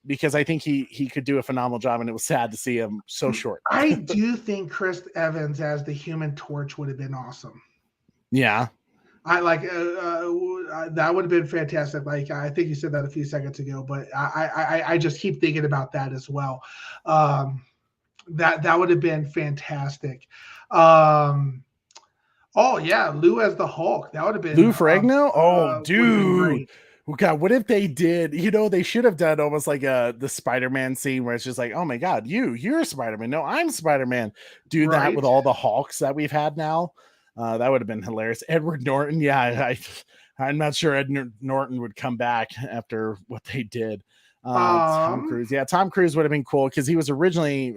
Because I think he could do a phenomenal job, and it was sad to see him so short. I do think Chris Evans as the Human Torch would have been awesome. Yeah. I like that would have been fantastic. Like I think you said that a few seconds ago, but I just keep thinking about that as well. That would have been fantastic. Oh yeah, Lou as the Hulk. That would have been Lou Ferrigno. Dude, Well, God, what if they did? They should have done almost like the Spider-Man scene where it's just like, oh my God, you're Spider-Man. No, I'm Spider-Man. Do that with Right. all the Hulks that we've had now. That would have been hilarious. Edward Norton, yeah, I'm not sure Norton would come back after what they did. Tom Cruise, yeah, Tom Cruise would have been cool because he was originally,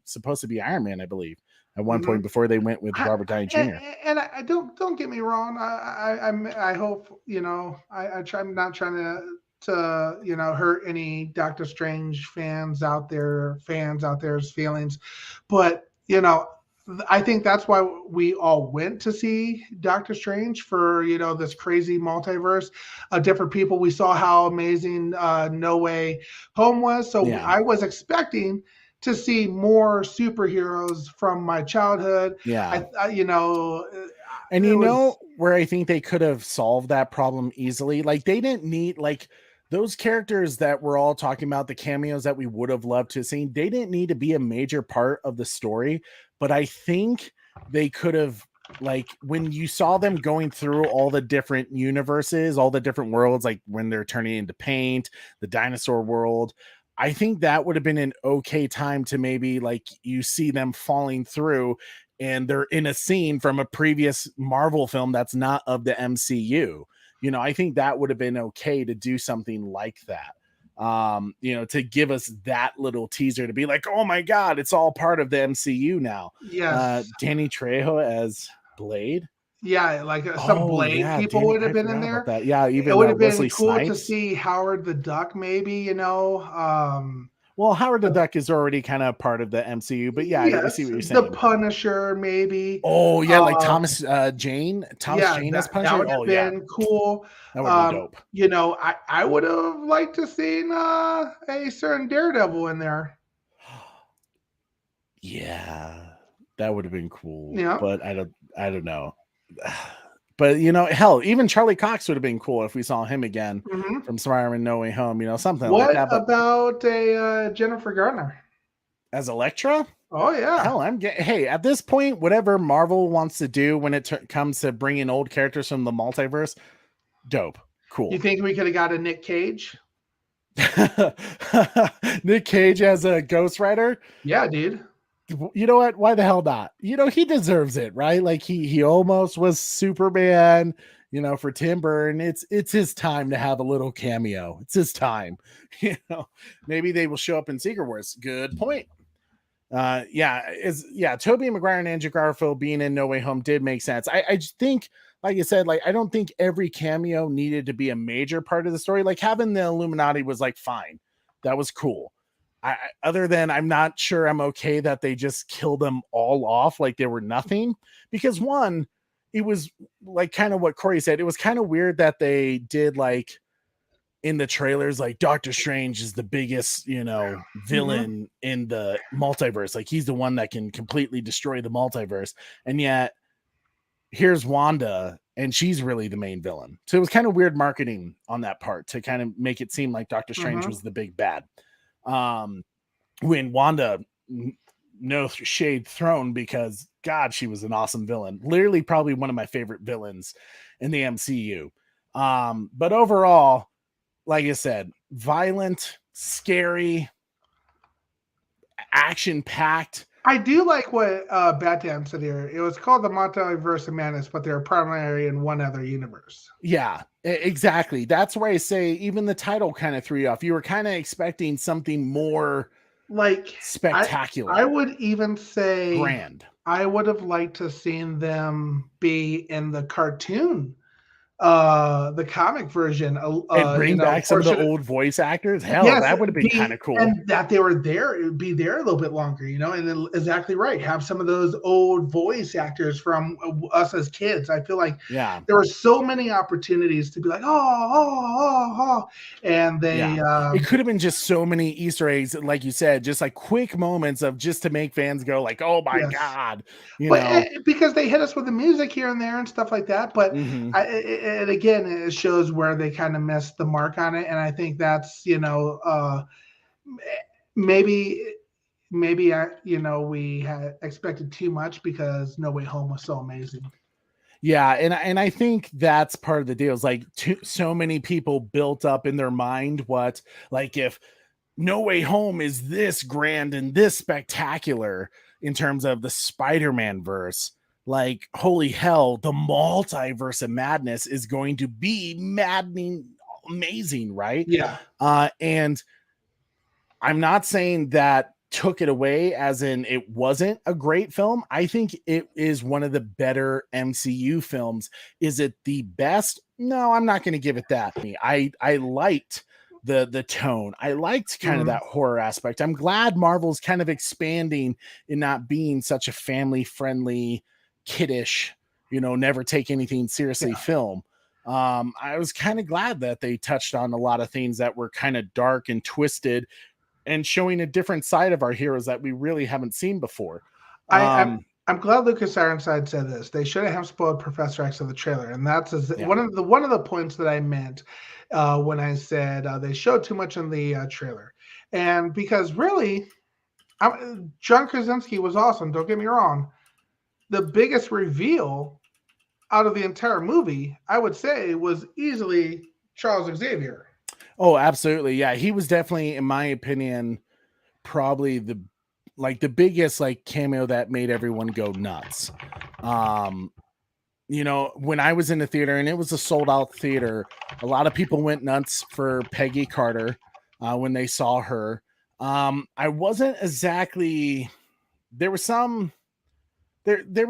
supposed to be Iron Man, I believe, at one point before they went with Robert Downey Jr. And I don't get me wrong. I hope I'm not trying to hurt any Doctor Strange fans out there's feelings, but I think that's why we all went to see Doctor Strange for this crazy multiverse of different people. We saw how amazing No Way Home was, so Yeah. I was expecting to see more superheroes from my childhood. Yeah. And where I think they could have solved that problem easily. Like they didn't need those characters that we're all talking about, the cameos that we would have loved to have seen. They didn't need to be a major part of the story, but I think they could have, when you saw them going through all the different universes, all the different worlds, like when they're turning into paint, the dinosaur world, I think that would have been an okay time to maybe you see them falling through and they're in a scene from a previous Marvel film that's not of the MCU. I think that would have been okay to do something like that. To give us that little teaser to be like, oh my God, it's all part of the MCU now. Yes. Danny Trejo as Blade. Yeah, some Blade people would have been in there. That. Yeah, even it would have been Wesley cool Snipes. to see Howard the Duck, maybe. Well, Howard the Duck is already kind of part of the MCU, but yeah, I see what you're saying. The Punisher, maybe. Oh yeah, like Thomas Jane. Jane as Punisher. That would have been cool. That would have been dope. I would have liked to seen a certain Daredevil in there. Yeah, that would have been cool. Yeah, but I don't know. But hell, even Charlie Cox would have been cool if we saw him again from Spider-Man No Way Home. Something like that. What about a Jennifer Garner as Elektra? Oh yeah. Hell, hey, at this point, whatever Marvel wants to do when it comes to bringing old characters from the multiverse, dope, cool. You think we could have got a Nick Cage? Nick Cage as a Ghost Rider? Yeah, dude. You know what? Why the hell not? He deserves it, right? He almost was Superman, for Tim Burton. It's his time to have a little cameo. It's his time. Maybe they will show up in Secret Wars. Good point. Tobey Maguire and Andrew Garfield being in No Way Home did make sense. I just think, like you said, I don't think every cameo needed to be a major part of the story. Having the Illuminati was fine. That was cool. Other than I'm not sure I'm okay that they just killed them all off like they were nothing, because one, it was kind of what Corey said. It was kind of weird that they did in the trailers, Doctor Strange is the biggest, villain in the multiverse. He's the one that can completely destroy the multiverse. And yet here's Wanda and she's really the main villain. So it was kind of weird marketing on that part to kind of make it seem like Doctor Strange was the big bad. When Wanda, no shade thrown, because God, she was an awesome villain. Literally probably one of my favorite villains in the MCU. But overall, like I said, violent, scary, action-packed. I do like what Batman said here. It was called the Multiverse of Madness, but they're primarily in one other universe. Yeah, exactly. That's where I say even the title kind of threw you off. You were kind of expecting something more spectacular. I would even say grand. I would have liked to seen them be in the cartoon, the comic version, and bring back some of the old voice actors. Hell, yes, that would have been kind of cool. And that they were there, it would be there a little bit longer, and then, exactly right. Have some of those old voice actors from us as kids. I feel like there were so many opportunities to be like, and they it could have been just so many Easter eggs, like you said, just quick moments of just to make fans go oh my God, because they hit us with the music here and there and stuff like that. But and again, it shows where they kind of missed the mark on it. And I think that's, maybe we had expected too much because No Way Home was so amazing. Yeah, and I think that's part of the deal. Is like so many people built up in their mind what, like, if No Way Home is this grand and this spectacular in terms of the Spider-Man verse, like, holy hell, the multiverse of madness is going to be maddening amazing, right? Yeah. And I'm not saying that took it away as in it wasn't a great film. I think it is one of the better MCU films. Is it the best? No, I'm not going to give it that. I liked the tone. I liked kind of that horror aspect. I'm glad Marvel's kind of expanding in not being such a family friendly, kiddish, never take anything seriously film. I was kind of glad that they touched on a lot of things that were kind of dark and twisted and showing a different side of our heroes that we really haven't seen before. I'm glad Lucas Ironside said this. They shouldn't have spoiled Professor X in the trailer, and that's one of the points that I meant when I said they showed too much in the trailer. And because really, John Krasinski was awesome. Don't get me wrong. The biggest reveal out of the entire movie, I would say, was easily Charles Xavier. Oh, absolutely. Yeah, he was definitely, in my opinion, probably the biggest cameo that made everyone go nuts. When I was in the theater and it was a sold out theater, a lot of people went nuts for Peggy Carter when they saw her. I wasn't exactly, there was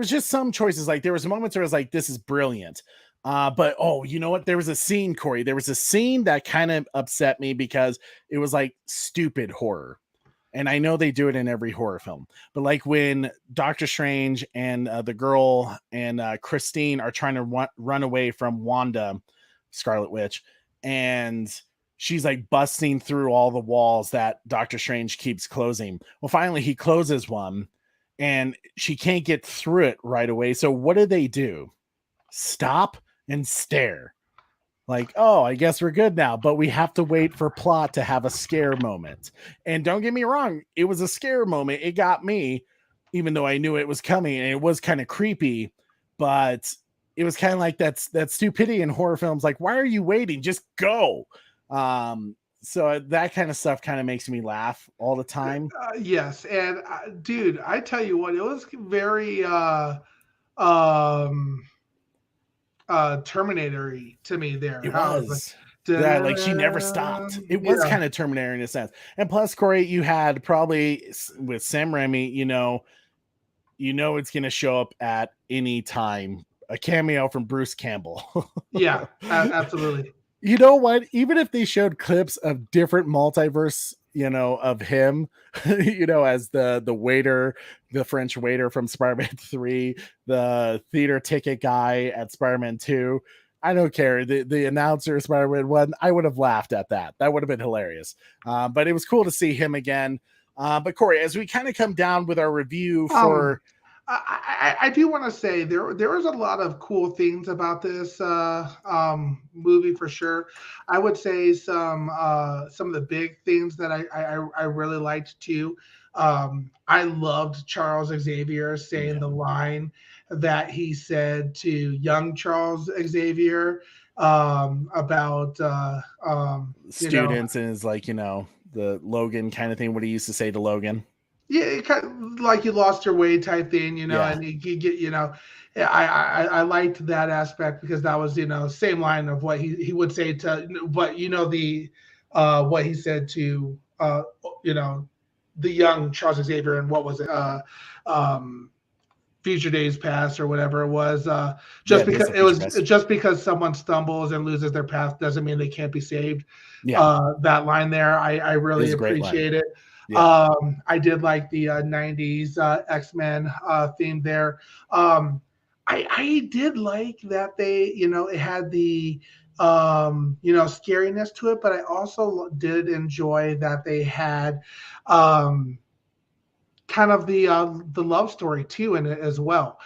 just some choices. Like there was moments where I was like, this is brilliant. But you know what? There was a scene, Corey. There was a scene that kind of upset me because it was like stupid horror. And I know they do it in every horror film, but like when Doctor Strange and the girl and Christine are trying to run away from Wanda, Scarlet Witch, and she's like busting through all the walls that Doctor Strange keeps closing. Well, finally he closes one and she can't get through it right away. So what do? Stop and stare. Like, oh, I guess we're good now, but we have to wait for plot to have a scare moment. And don't get me wrong, it was a scare moment. It got me, even though I knew it was coming, and it was kind of creepy, but it was kind of like that stupidity in horror films. Like, why are you waiting? Just go. So that kind of stuff kind of makes me laugh all the time. Yes. And dude, I tell you what, it was very, Terminator-y to me there. It was. Yeah, like she never stopped. It was kind of Terminator in a sense. And plus, Corey, you had probably with Sam Raimi, it's going to show up at any time. A cameo from Bruce Campbell. Yeah, absolutely. You know what? Even if they showed clips of different multiverse, of him, as the waiter, the French waiter from Spider-Man 3, the theater ticket guy at Spider-Man 2. I don't care. The announcer Spider-Man 1, I would have laughed at that. That would have been hilarious. But it was cool to see him again. But Corey, as we kind of come down with our review for... I do want to say there was a lot of cool things about this movie for sure. I would say some of the big things that I really liked too. I loved Charles Xavier saying the line that he said to young Charles Xavier about students and is like, the Logan kind of thing, what he used to say to Logan. Yeah, it kind of like you lost your way type thing, and you get, I liked that aspect because that was, same line of what he would say to, but what he said to, the young Charles Xavier and what was it, Future Days Past or whatever it was, just because someone stumbles and loses their path doesn't mean they can't be saved. That line there, I really appreciate it. Yeah. I did like the 90s X-Men theme there. I did like that they, it had the, scariness to it, but I also did enjoy that they had kind of the love story too in it as well.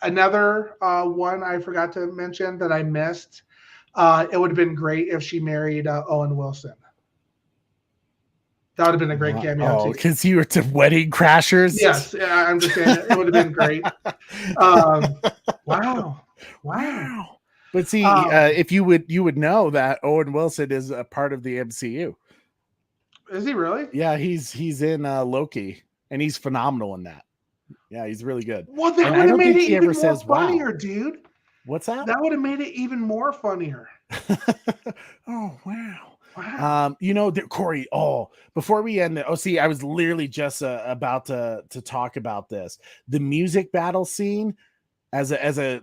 Another one I forgot to mention that I missed, it would have been great if she married Owen Wilson. That would have been a great cameo. Oh, too. because you were to Wedding Crashers. Yes, I'm just saying it would have been great. Wow. But see, if you would know that Owen Wilson is a part of the MCU. Is he really? Yeah, he's in Loki, and he's phenomenal in that. Yeah, he's really good. Well, that would have made it even more funnier, wow. dude. What's that? That would have made it even more funnier. Oh, wow. Wow. Corey, before we end it, see, I was literally just about to talk about this. The music battle scene, as a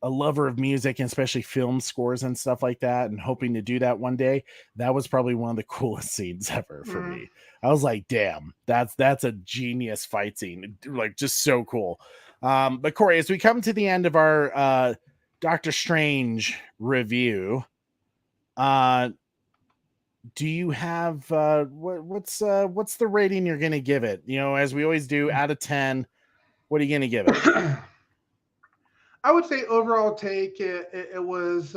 a lover of music and especially film scores and stuff like that, and hoping to do that one day, that was probably one of the coolest scenes ever for me. I was like, damn, that's a genius fight scene. Like, just so cool. But Corey, as we come to the end of our Doctor Strange review, do you have what's the rating you're gonna give it? As we always do, out of 10, what are you gonna give it? I would say overall take it was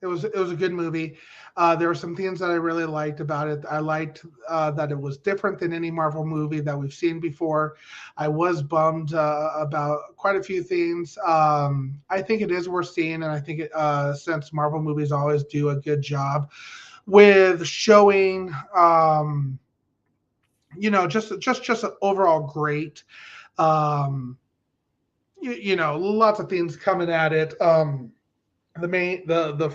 it was a good movie. There were some things that I really liked about it. I liked that it was different than any Marvel movie that we've seen before. I was bummed about quite a few things. I think it is worth seeing, and I think since Marvel movies always do a good job with showing, just an overall great. Lots of things coming at it. The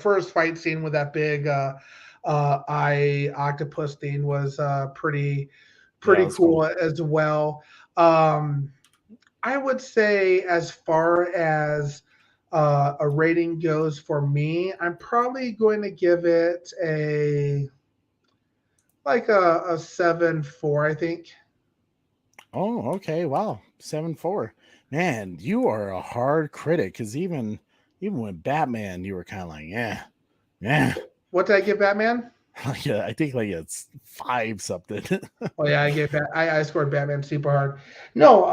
first fight scene with that big eye octopus thing was pretty cool as well. I would say, as far as a rating goes for me, I'm probably going to give it a 7.4, I think. Oh, okay. Wow. 7.4. Man, you are a hard critic, because even with Batman, you were kind of like, yeah. What did I give Batman? Yeah, I think it's 5 something. Oh yeah, I scored Batman super hard. No,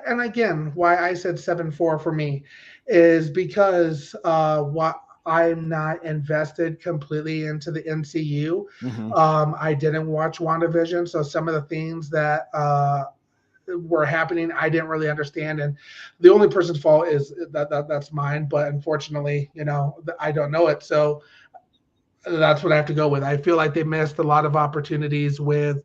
and again, why I said 7.4 for me is because what I'm not invested completely into the MCU. Mm-hmm. I didn't watch WandaVision, so some of the things that were happening I didn't really understand, and the only person's fault is that's mine. But unfortunately, I don't know it, so that's what I have to go with. I feel like they missed a lot of opportunities with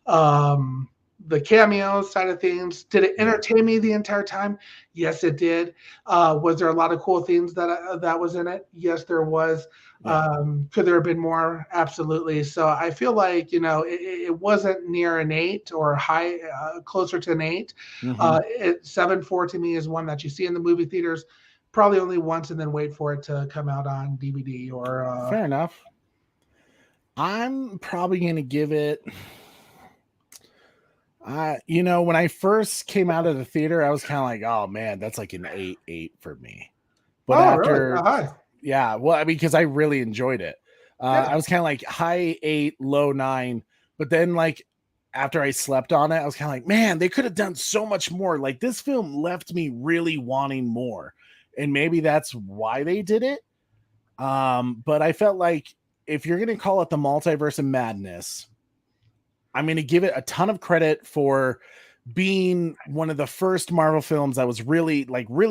the cameos side of things. Did it entertain me the entire time? Yes, it did. Was there a lot of cool things that was in it? Yes, there was. Could there have been more? Absolutely. So I feel like, it wasn't near an 8 or high, closer to an 8. Mm-hmm. 7.4 to me is one that you see in the movie theaters probably only once, and then wait for it to come out on DVD or. Fair enough. I'm probably going to give it. When I first came out of the theater, I was kind of like, oh man, that's like an 8 for me. But after, really? Yeah, well, I mean, because I really enjoyed it. I was kind of like high 8, low 9. But then, like, after I slept on it, I was kind of like, man, they could have done so much more. Like, this film left me really wanting more. And maybe that's why they did it. But I felt like if you're going to call it the Multiverse of Madness, I'm going to give it a ton of credit for being one of the first Marvel films that was really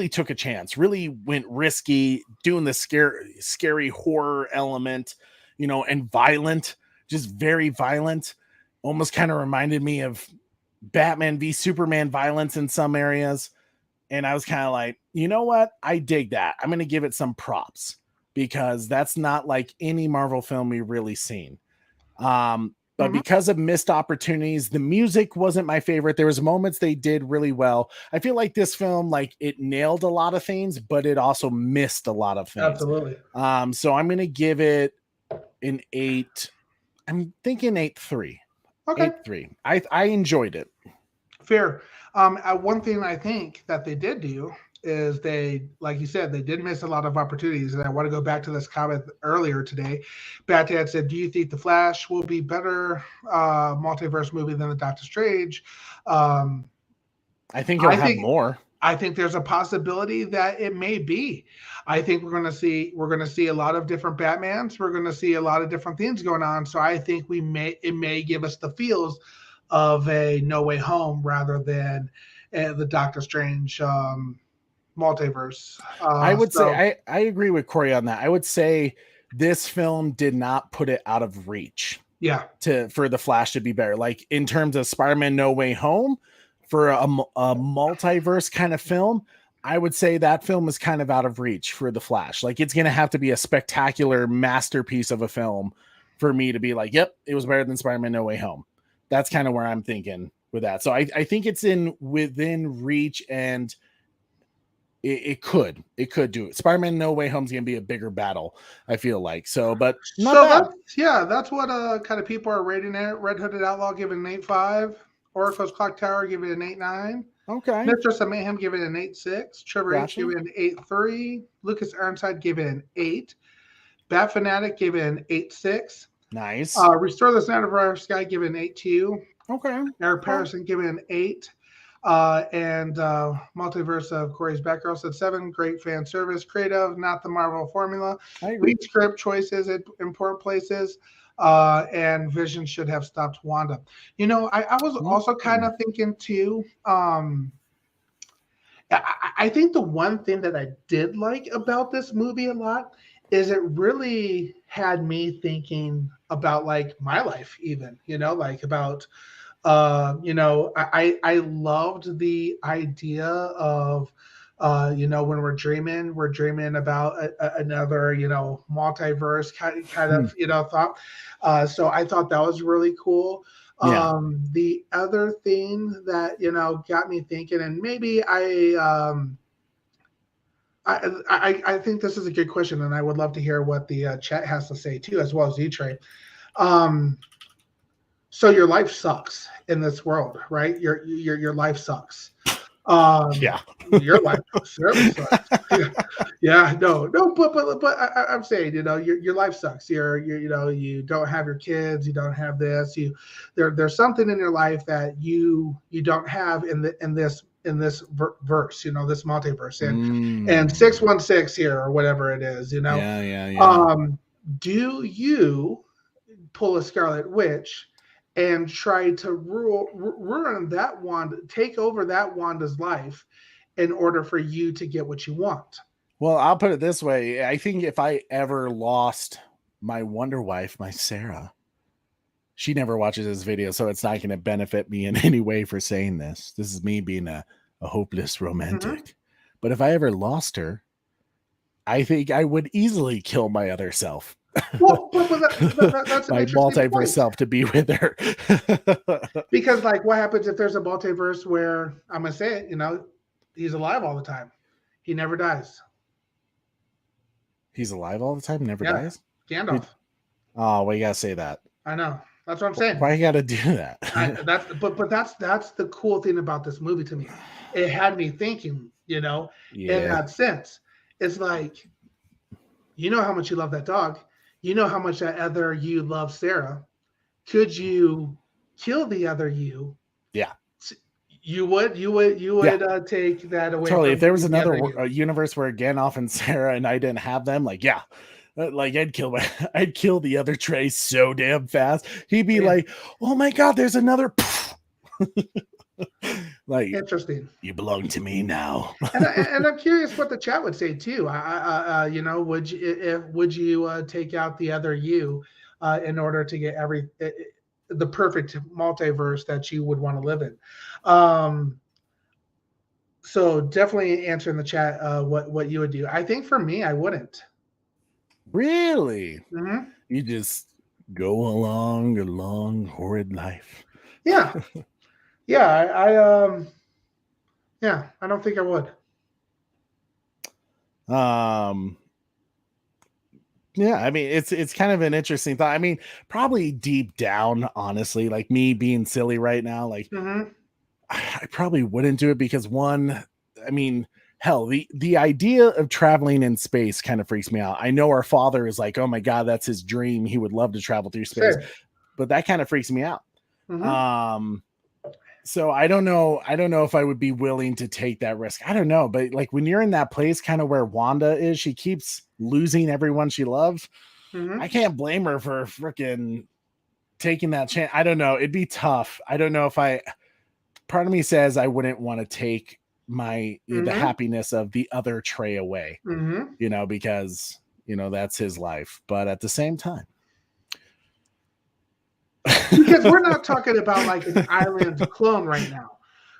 took a chance, really went risky, doing the scary horror element, and violent, just very violent. Almost kind of reminded me of Batman v Superman violence in some areas. And I was kind of like, you know what? I dig that. I'm going to give it some props, because that's not like any Marvel film we've really seen. But because of missed opportunities, the music wasn't my favorite. There was moments they did really well. I feel like this film, like, it nailed a lot of things, but it also missed a lot of things. Absolutely. So I'm going to give it an 8. I'm thinking 8.3. Okay. 8.3. I enjoyed it. Fair. One thing I think that they did do is they, like you said, they did miss a lot of opportunities. And I want to go back to this comment earlier today. Batman said, do you think The Flash will be better multiverse movie than the Doctor Strange? I think it'll have more. I think there's a possibility that it may be. I think we're going to see a lot of different Batmans. We're going to see a lot of different things going on. So I think it may give us the feels of a No Way Home rather than the Doctor Strange multiverse. I would say I agree with Corey on that. I would say this film did not put it out of reach. Yeah. For the Flash to be better, like in terms of Spider-Man No Way Home, for a multiverse kind of film, I would say that film is kind of out of reach for the Flash. Like it's going to have to be a spectacular masterpiece of a film for me to be like, yep, it was better than Spider-Man No Way Home. That's kind of where I'm thinking with that. So I think it's within reach, and it could do it. Spider-Man No Way Home is going to be a bigger battle, I feel like. So, but not bad. That's what kind of people are rating it. Red Hooded Outlaw giving an 8.5. Oracle's Clock Tower give it an 8.9. Okay. Mistress of Mayhem give it an 8.6. Trevor H give it an 8.3. Lucas Ironside gave it an 8. Bat Fanatic gave it an 8.6. Nice. Restore the Sound of Our Sky give it an 8.2. Okay. Eric Patterson give it an 8. And Multiverse of Corey's Batgirl said 7. Great fan service. Creative, not the Marvel formula. Lead script choices at important places. And Vision should have stopped Wanda. You know, I was also kind of thinking too. I think the one thing that I did like about this movie a lot is it really had me thinking about like my life, even, you know, like about, you know, I loved the idea of, you know, when we're dreaming about another, you know, multiverse kind of, you know, thought. So I thought that was really cool. Yeah. The other thing that, you know, got me thinking, and maybe I think this is a good question, and I would love to hear what the chat has to say too, as well as you, Trey. So your life sucks in this world, right? Your life sucks. Yeah, your life certainly sucks. Yeah, no, but I'm saying, you know, your life sucks. You're you know, you don't have your kids, you don't have this. There's something in your life that you don't have in this verse, you know, this multiverse, and 616 here or whatever it is, you know. Yeah. Do you pull a Scarlet Witch and try to ruin that Wanda, take over that Wanda's life in order for you to get what you want? Well, I'll put it this way. I think if I ever lost my Wonder Wife, my Sarah, she never watches this video, so it's not going to benefit me in any way for saying this. This is me being a hopeless romantic. But if I ever lost her, I think I would easily kill my other self. Well, that's my multiverse point. Self to be with her. Because, like, what happens if there's a multiverse where, I'm gonna say it, you know, he's alive all the time, he never dies. He's alive all the time, never dies. Gandalf. Oh, well, you gotta say that. I know. That's what I'm saying. Why you gotta do that? That's the cool thing about this movie to me. It had me thinking, you know, in that sense. It's like, you know how much you love that dog. You know how much that other you love Sarah. Could you kill the other you? Yeah. You would take that away. Totally. If there was another universe where Gandalf and Sarah and I didn't have them, like, yeah. Like I'd kill the other Trey so damn fast. He'd be like, "Oh my god, there's another." Like, interesting. You belong to me now. and I'm curious what the chat would say too. You know, would you take out the other you in order to get the perfect multiverse that you would want to live in? So definitely answer in the chat what you would do. I think for me, I wouldn't. Really? Mm-hmm. You just go along a long, horrid life. Yeah. Yeah, I don't think I would. Yeah, I mean, it's kind of an interesting thought. I mean, probably deep down, honestly, like me being silly right now, like I probably wouldn't do it because one, I mean, hell, the idea of traveling in space kind of freaks me out. I know our father is like, oh my God, that's his dream. He would love to travel through space, but that kind of freaks me out. So I don't know if I would be willing to take that risk. I don't know, but like when you're in that place kind of where Wanda is, she keeps losing everyone she loves. I can't blame her for freaking taking that chance. I don't know. It'd be tough. I don't know if part of me says I wouldn't want to take the happiness of the other Trey away, because that's his life. But at the same time, because we're not talking about like an island clone right now.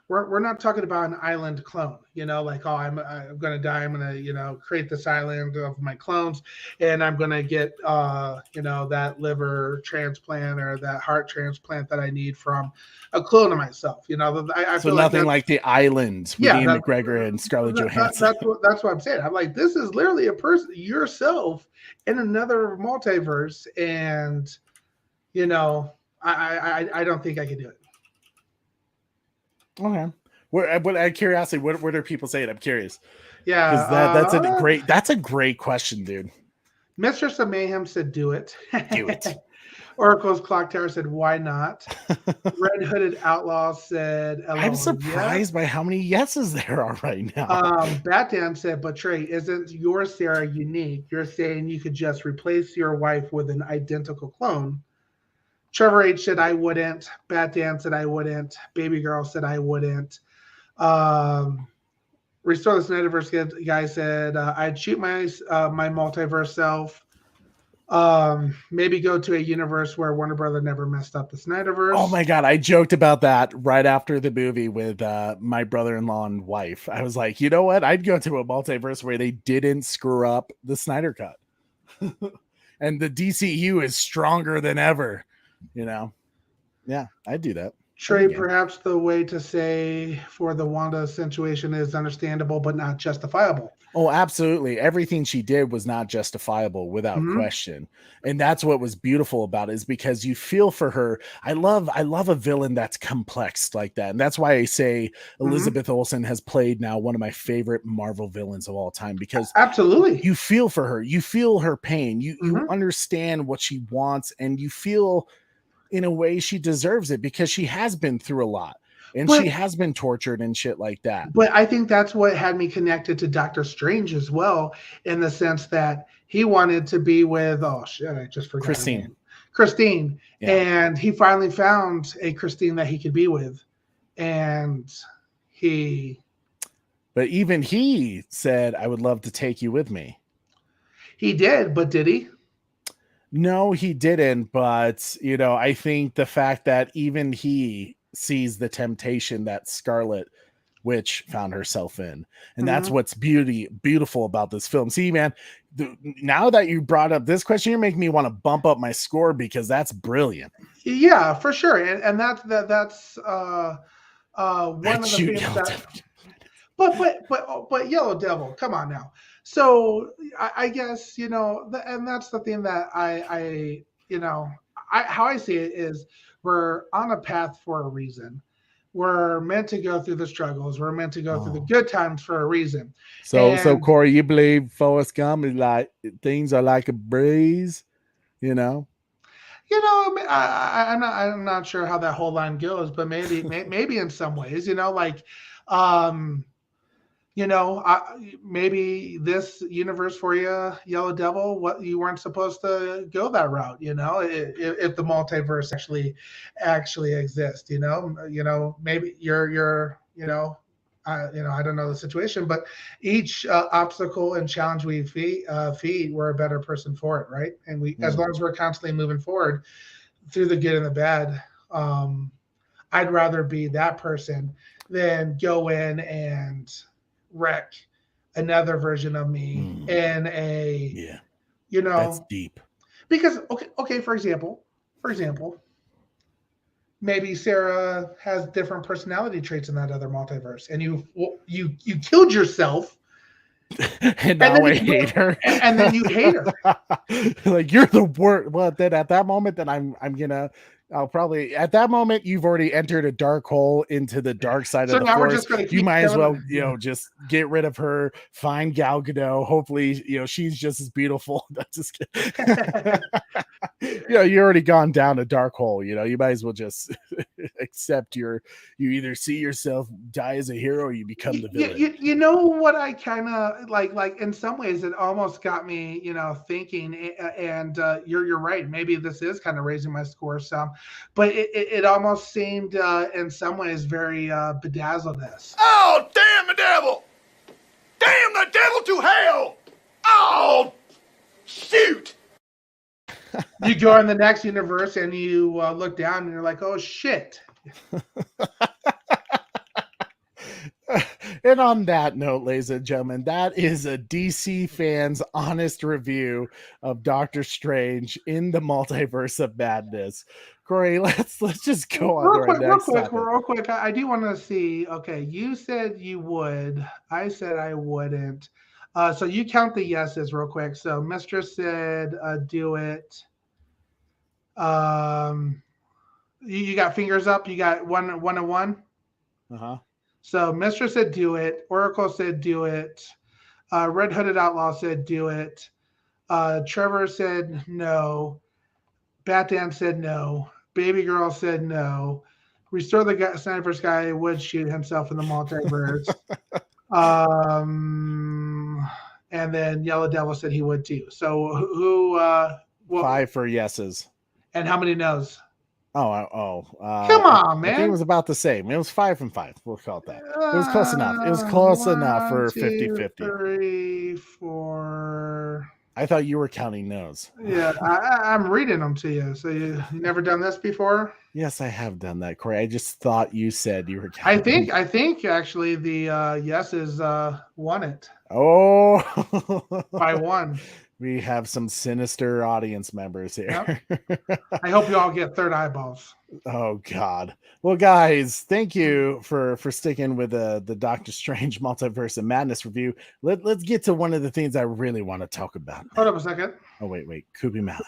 We're not talking about an island clone, like, oh, I'm going to die. I'm going to, create this island of my clones, and I'm going to get, that liver transplant or that heart transplant that I need from a clone of myself. I so feel nothing like the island with Ian McGregor and Scarlett Johansson. That's what I'm saying. I'm like, this is literally a person, yourself, in another multiverse, and I don't think I could do it. Okay. Out of curiosity, what are people saying? I'm curious. Yeah, that's a great question, dude. Mistress of Mayhem said, "Do it." Do it. Oracle's Clock Tower said, "Why not?" Red Hooded Outlaw said, "I'm surprised by how many yeses there are right now." Batman said, "But Trey, isn't your Sarah unique? You're saying you could just replace your wife with an identical clone." Trevor H said, "I wouldn't." Batman said, "I wouldn't." Baby Girl said, "I wouldn't." Restore the Snyderverse guy said, "I'd shoot my multiverse self. Maybe go to a universe where Warner Brother never messed up the Snyderverse." Oh my God. I joked about that right after the movie with my brother-in-law and wife. I was like, you know what? I'd go to a multiverse where they didn't screw up the Snyder Cut. And the DCU is stronger than ever. Yeah, I'd do that. Trey, perhaps the way to say for the Wanda situation is understandable, but not justifiable. Oh, absolutely. Everything she did was not justifiable without question. And that's what was beautiful about it, is because you feel for her. I love a villain that's complex like that. And that's why I say Elizabeth Olsen has played now one of my favorite Marvel villains of all time, because absolutely you feel for her. You feel her pain. You understand what she wants, and you feel in a way she deserves it, because she has been through a lot. And she has been tortured and shit like that. But I think that's what had me connected to Doctor Strange as well, in the sense that he wanted to be with, I just forgot Christine. Yeah. And he finally found a Christine that he could be with. And But even he said, "I would love to take you with me." He did, but did he? No, he didn't. But, I think the fact that even he sees the temptation that Scarlet Witch found herself in. And that's what's beautiful about this film. See, man, now that you brought up this question, you're making me want to bump up my score, because that's brilliant. Yeah, for sure. And that's one of the things that... But Yellow Devil, come on now. So I guess, and that's the thing that how I see it is, we're on a path for a reason. We're meant to go through the struggles. We're meant to go through the good times for a reason. So Corey, you believe Forrest Gump is like, things are like a breeze, I'm not sure how that whole line goes, but maybe in some ways, maybe this universe for you, Yellow Devil, what you weren't supposed to go that route, if the multiverse actually exists, maybe you're I don't know the situation, but each obstacle and challenge we feed, we're a better person for it, right? And we, as long as we're constantly moving forward through the good and the bad, I'd rather be that person than go in and wreck another version of me in a that's deep. Because okay, for example, maybe Sarah has different personality traits in that other multiverse, and you killed yourself, and now I hate her, and then you hate her. Like, you're the worst. Well, then at that moment, then I'm gonna I'll probably at that moment you've already entered a dark hole into the dark side So of the now we're force. just gonna You keep might as well, going. just get rid of her, find Gal Gadot. Hopefully, she's just as beautiful. That's just you're already gone down a dark hole. You might as well just accept you either see yourself die as a hero or you become the villain. You know what I kind of like in some ways it almost got me thinking, and you're right, maybe this is kind of raising my score some, but it almost seemed in some ways very bedazzledness. Oh, damn the devil! Damn the devil to hell! Oh, shoot! You go in the next universe and you look down and you're like, oh shit. And on that note, ladies and gentlemen, that is a DC fan's honest review of Doctor Strange in the Multiverse of Madness. Corey, let's just go on to our next topic. Real quick. I do want to see. Okay, you said you would. I said I wouldn't. So you count the yeses real quick. So Mistress said, "Do it." You got fingers up. You got one and one. So Mistress said, "Do it." Oracle said, "Do it." Red Hooded Outlaw said, "Do it." Trevor said, "No." Batman said, "No." Baby Girl said, "No." Restore the Sniper's guy would shoot himself in the multiverse. And then Yellow Devil said he would too. So who? 5 for yeses. And how many no's? Come on, man. I think it was about the same. It was 5 from 5. We'll call it that. It was close enough. It was close enough for 50-50. 3, 4. I thought you were counting no's. Yeah, I'm reading them to you. So you never done this before? Yes, I have done that, Corey. I just thought you said you were counting. I think actually the yeses won it. Oh, by 1. We have some sinister audience members here. Yep. I hope you all get third eyeballs. Oh God. Well, guys, thank you for sticking with the Doctor Strange Multiverse of Madness review. Let's get to one of the things I really want to talk about. Hold up a second. Oh, wait. Kubi Malik.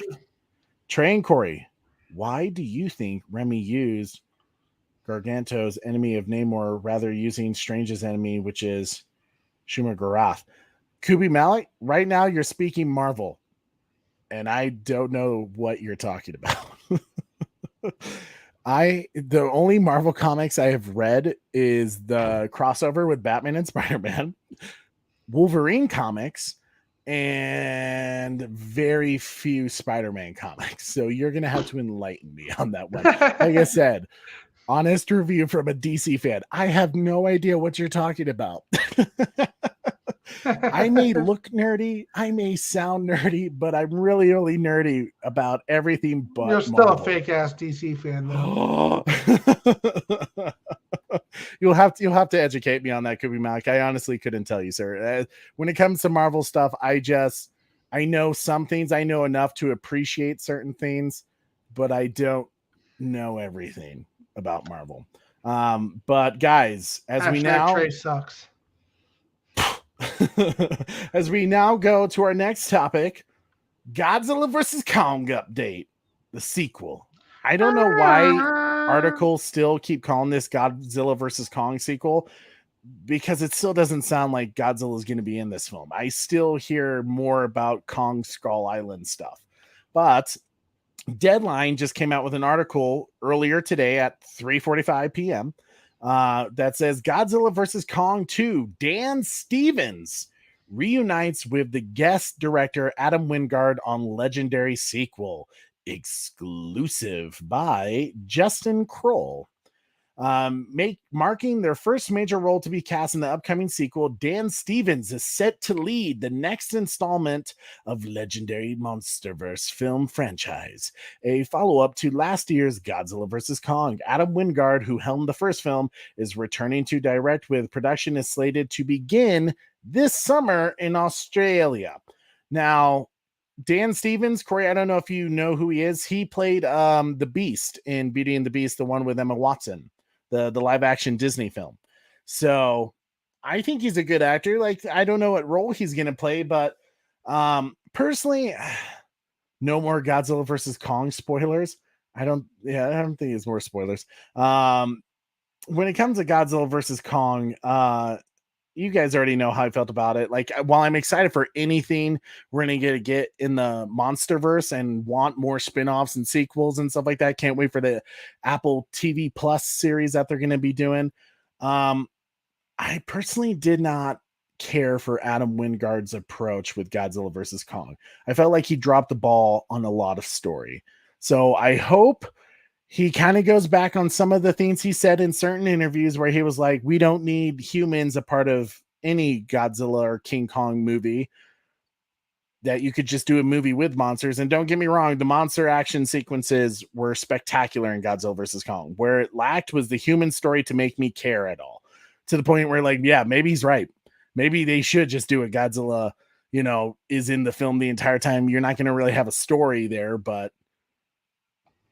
Trey and Corey, why do you think Remy used Garganto's enemy of Namor rather using Strange's enemy, which is Schumer Garath? Kubi Malik, right now you're speaking Marvel, and I don't know what you're talking about. The only Marvel comics I have read is the crossover with Batman and Spider-Man, Wolverine comics, and very few Spider-Man comics. So you're going to have to enlighten me on that one. Like I said, honest review from a DC fan. I have no idea what you're talking about. I may look nerdy, I may sound nerdy, but I'm really, really nerdy about everything but You're still Marvel. a fake ass DC fan, though. You'll have to educate me on that, Kubi Malik. I honestly couldn't tell you, sir. When it comes to Marvel stuff, I know some things. I know enough to appreciate certain things, but I don't know everything about Marvel. But guys, Trey sucks. As we now go to our next topic, Godzilla vs. Kong update, the sequel. I don't know why articles still keep calling this Godzilla vs. Kong sequel, because it still doesn't sound like Godzilla is going to be in this film. I still hear more about Kong Skull Island stuff. But Deadline just came out with an article earlier today at 3:45 p.m. That says Godzilla vs. Kong 2, Dan Stevens reunites with the guest director Adam Wingard on legendary sequel, exclusive by Justin Kroll. Marking their first major role to be cast in the upcoming sequel, Dan Stevens is set to lead the next installment of legendary Monsterverse film franchise, a follow-up to last year's Godzilla vs. Kong. Adam Wingard, who helmed the first film, is returning to direct, with production is slated to begin this summer in Australia. Now, Dan Stevens, Corey, I don't know if you know who he is. He played the Beast in Beauty and the Beast, the one with Emma Watson, the live action Disney film. So I think he's a good actor. Like, I don't know what role he's going to play, but personally, no more Godzilla versus Kong spoilers. I don't think it's more spoilers. When it comes to Godzilla versus Kong, you guys already know how I felt about it. Like, while I'm excited for anything we're going to get in the Monsterverse and want more spin-offs and sequels and stuff like that, can't wait for the Apple TV Plus series that they're going to be doing. I personally did not care for Adam Wingard's approach with Godzilla versus Kong. I felt like he dropped the ball on a lot of story. So I hope he kind of goes back on some of the things he said in certain interviews where he was like, we don't need humans a part of any Godzilla or King Kong movie, that you could just do a movie with monsters. And don't get me wrong, the monster action sequences were spectacular in Godzilla versus Kong. Where it lacked was the human story to make me care at all, to the point where, like, yeah, maybe he's right. Maybe they should just do a Godzilla, is in the film the entire time. You're not going to really have a story there, but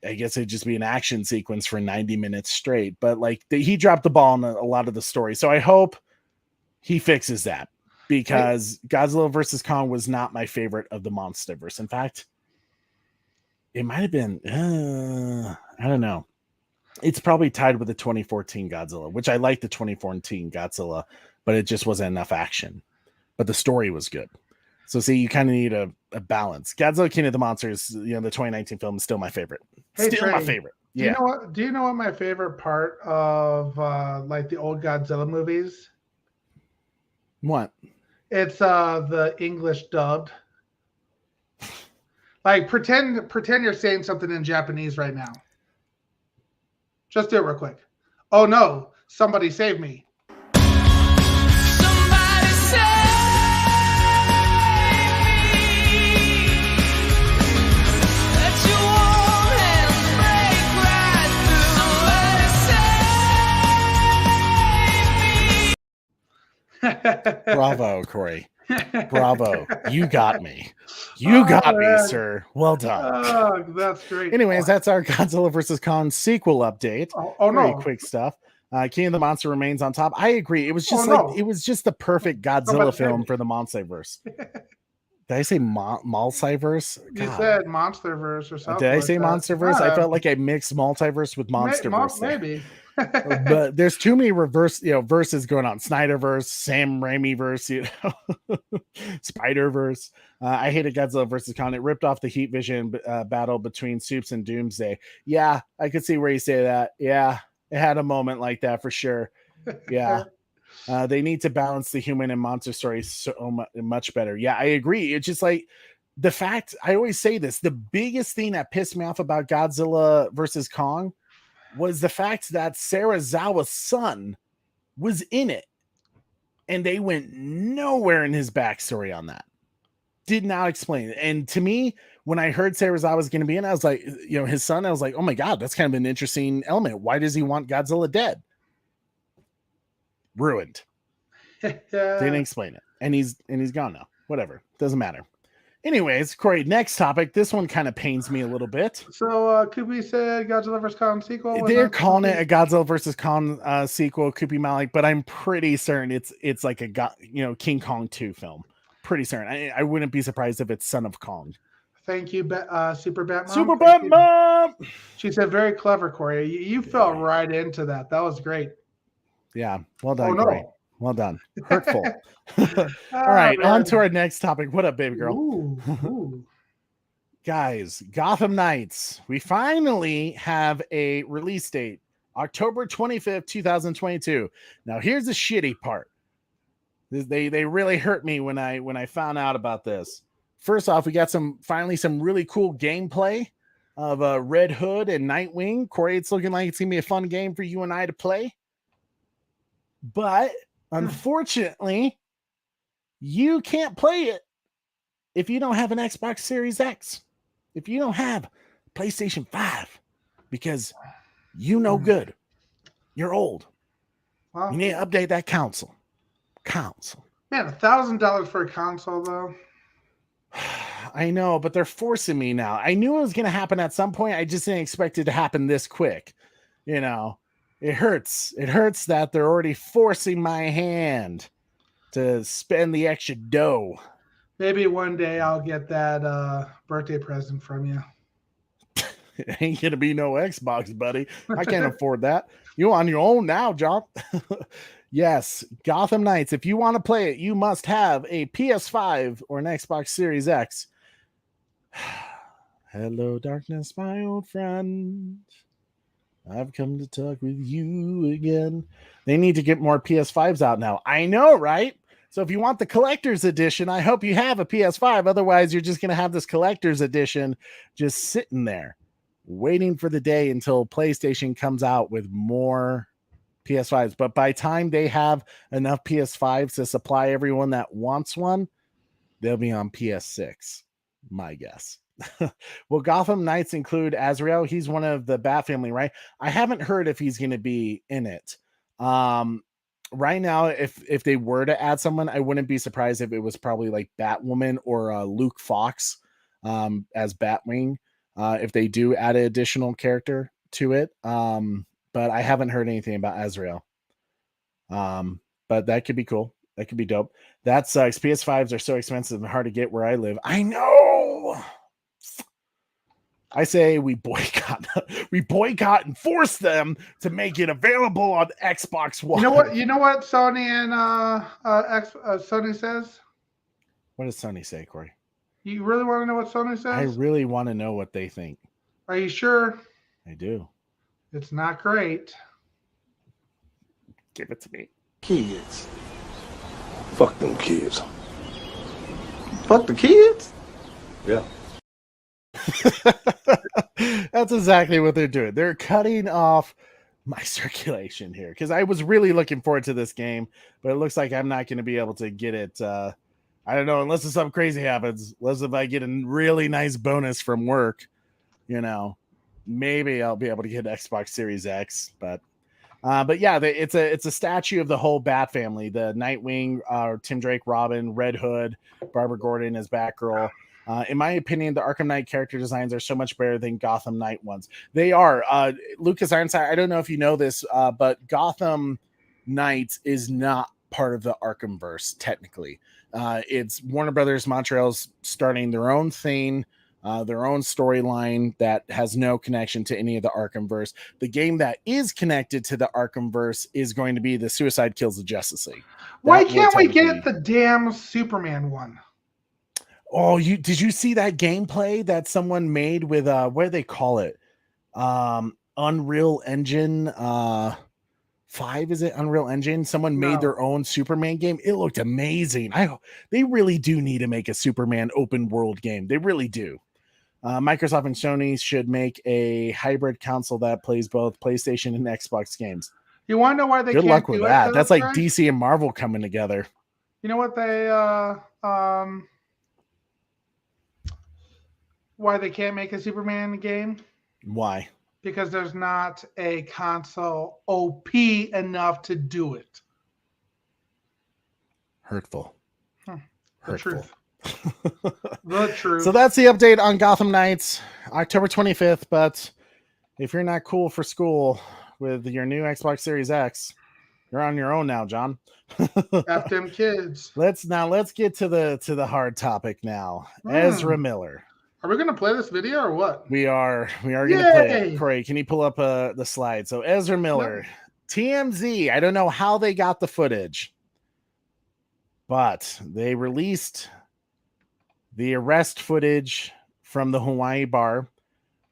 I guess it'd just be an action sequence for 90 minutes straight. But like, he dropped the ball on a lot of the story. So I hope he fixes that, because Godzilla versus Kong was not my favorite of the Monsterverse. In fact, it might have been, I don't know. It's probably tied with the 2014 Godzilla, which I like the 2014 Godzilla, but it just wasn't enough action. But the story was good. So see, you kind of need a balance. Godzilla King of the Monsters, the 2019 film, is still my favorite. Hey, Still Trey, my favorite. Yeah. Do you know what my favorite part of like the old Godzilla movies? What? It's the English dubbed. Like, pretend you're saying something in Japanese right now. Just do it real quick. Oh no, somebody save me. Bravo, Corey. Bravo. You got me. You got me, sir. Well done. Oh, that's great. Anyways, that's our Godzilla vs. Kong sequel update. Very quick stuff. King of the Monster remains on top. I agree. It was just it was just the perfect Godzilla film for the Monsterverse. Did I say Multiverse? You said Monsterverse or something. Did I say Monsterverse? I felt like I mixed Multiverse with Monsterverse. Maybe. But there's too many verses going on. Snyderverse, Sam Raimi verse, Spider-Verse. I hated Godzilla versus Kong. It ripped off the Heat Vision battle between Supes and Doomsday. Yeah, I could see where you say that. Yeah, it had a moment like that for sure. Yeah. They need to balance the human and monster stories so much better. Yeah, I agree. It's just like the fact, I always say this, the biggest thing that pissed me off about Godzilla versus Kong was the fact that Serizawa's son was in it, and they went nowhere in his backstory on that. Did not explain it. And to me, when I heard Serizawa was going to be in, I was like, his son, I was like, oh my God, that's kind of an interesting element. Why does he want Godzilla dead? Ruined. Didn't explain it. And he's gone now. Whatever. Doesn't matter. Anyways, Corey, next topic. This one kind of pains me a little bit. So, could we say Godzilla vs. Kong sequel? They're calling it a Godzilla vs. Kong sequel, could be Malik, but I'm pretty certain it's like a King Kong 2 film. Pretty certain. I wouldn't be surprised if it's Son of Kong. Thank you, Super Bat Mom. Super Bat Mom! She said, very clever, Corey. You fell right into that. That was great. Yeah. Well done, no. Corey. Well done. Hurtful. All right, on to our next topic. What up, baby girl? Ooh. Guys, Gotham Knights. We finally have a release date, October 25th, 2022. Now, here's the shitty part. They really hurt me when I found out about this. First off, we got finally some really cool gameplay of Red Hood and Nightwing. Corey, it's looking like it's gonna be a fun game for you and I to play. But unfortunately, you can't play it if you don't have an Xbox Series X, if you don't have PlayStation 5, because no good. You're old. Well, you need to update that console. Man, $1,000 for a console, though. I know, but they're forcing me now. I knew it was going to happen at some point. I just didn't expect it to happen this quick. It hurts. It hurts that they're already forcing my hand to spend the extra dough. Maybe one day I'll get that birthday present from you. It ain't gonna be no Xbox, buddy. I can't afford that. You on your own now, John. Yes, Gotham Knights. If you want to play it, you must have a PS5 or an Xbox Series X. Hello, darkness, my old friend. I've come to talk with you again. They need to get more PS5s out now. I know, right? So if you want the collector's edition, I hope you have a PS5. Otherwise, you're just going to have this collector's edition just sitting there, waiting for the day until PlayStation comes out with more PS5s. But by the time they have enough PS5s to supply everyone that wants one, they'll be on PS6, my guess. Well, Gotham Knights include Azrael. He's one of the Bat family, right? I haven't heard if he's going to be in it. Right now, if they were to add someone, I wouldn't be surprised if it was probably like Batwoman or Luke Fox as Batwing. If they do add an additional character to it. But I haven't heard anything about Azrael. But that could be cool. That could be dope. That sucks. PS5s are so expensive and hard to get where I live. I know. I say we boycott and force them to make it available on Xbox One. You know what Sony and Sony says? What does Sony say, Corey? You really want to know what Sony says? I really want to know what they think. Are you sure? I do. It's not great. Give it to me. Kids. Fuck them kids. Fuck the kids? Yeah. That's exactly what they're doing. They're cutting off my circulation here because I was really looking forward to this game, but it looks like I'm not going to be able to get it. I don't know, unless something crazy happens. Unless if I get a really nice bonus from work, maybe I'll be able to get Xbox Series X. But yeah, it's a statue of the whole Bat family: the Nightwing, Tim Drake, Robin, Red Hood, Barbara Gordon as Batgirl. In my opinion, the Arkham Knight character designs are so much better than Gotham Knight ones. They are. Lucas Ironside, I don't know if you know this, but Gotham Knights is not part of the Arkhamverse, technically. It's Warner Brothers Montreal's starting their own thing, their own storyline that has no connection to any of the Arkhamverse. The game that is connected to the Arkhamverse is going to be the Suicide Kills the Justice League. Why can't we get the damn Superman one? Oh, did you see that gameplay that someone made with what do they call it? Unreal Engine 5, is it Unreal Engine? Someone made their own Superman game. It looked amazing. They really do need to make a Superman open world game. They really do. Microsoft and Sony should make a hybrid console that plays both PlayStation and Xbox games. You want to know why they Good can't luck with do that. it? That's like DC and Marvel coming together. You know what why they can't make a Superman game? Why? Because there's not a console OP enough to do it. Hurtful. Hurtful. The truth. So that's the update on Gotham Knights, October 25th. But if you're not cool for school with your new Xbox Series X, you're on your own now, John. F them kids. Let's get to the hard topic now. Ezra Miller. Are we going to play this video or what? We are going to play it. Corey, can you pull up the slide? So Ezra Miller, TMZ. I don't know how they got the footage, but they released the arrest footage from the Hawaii bar.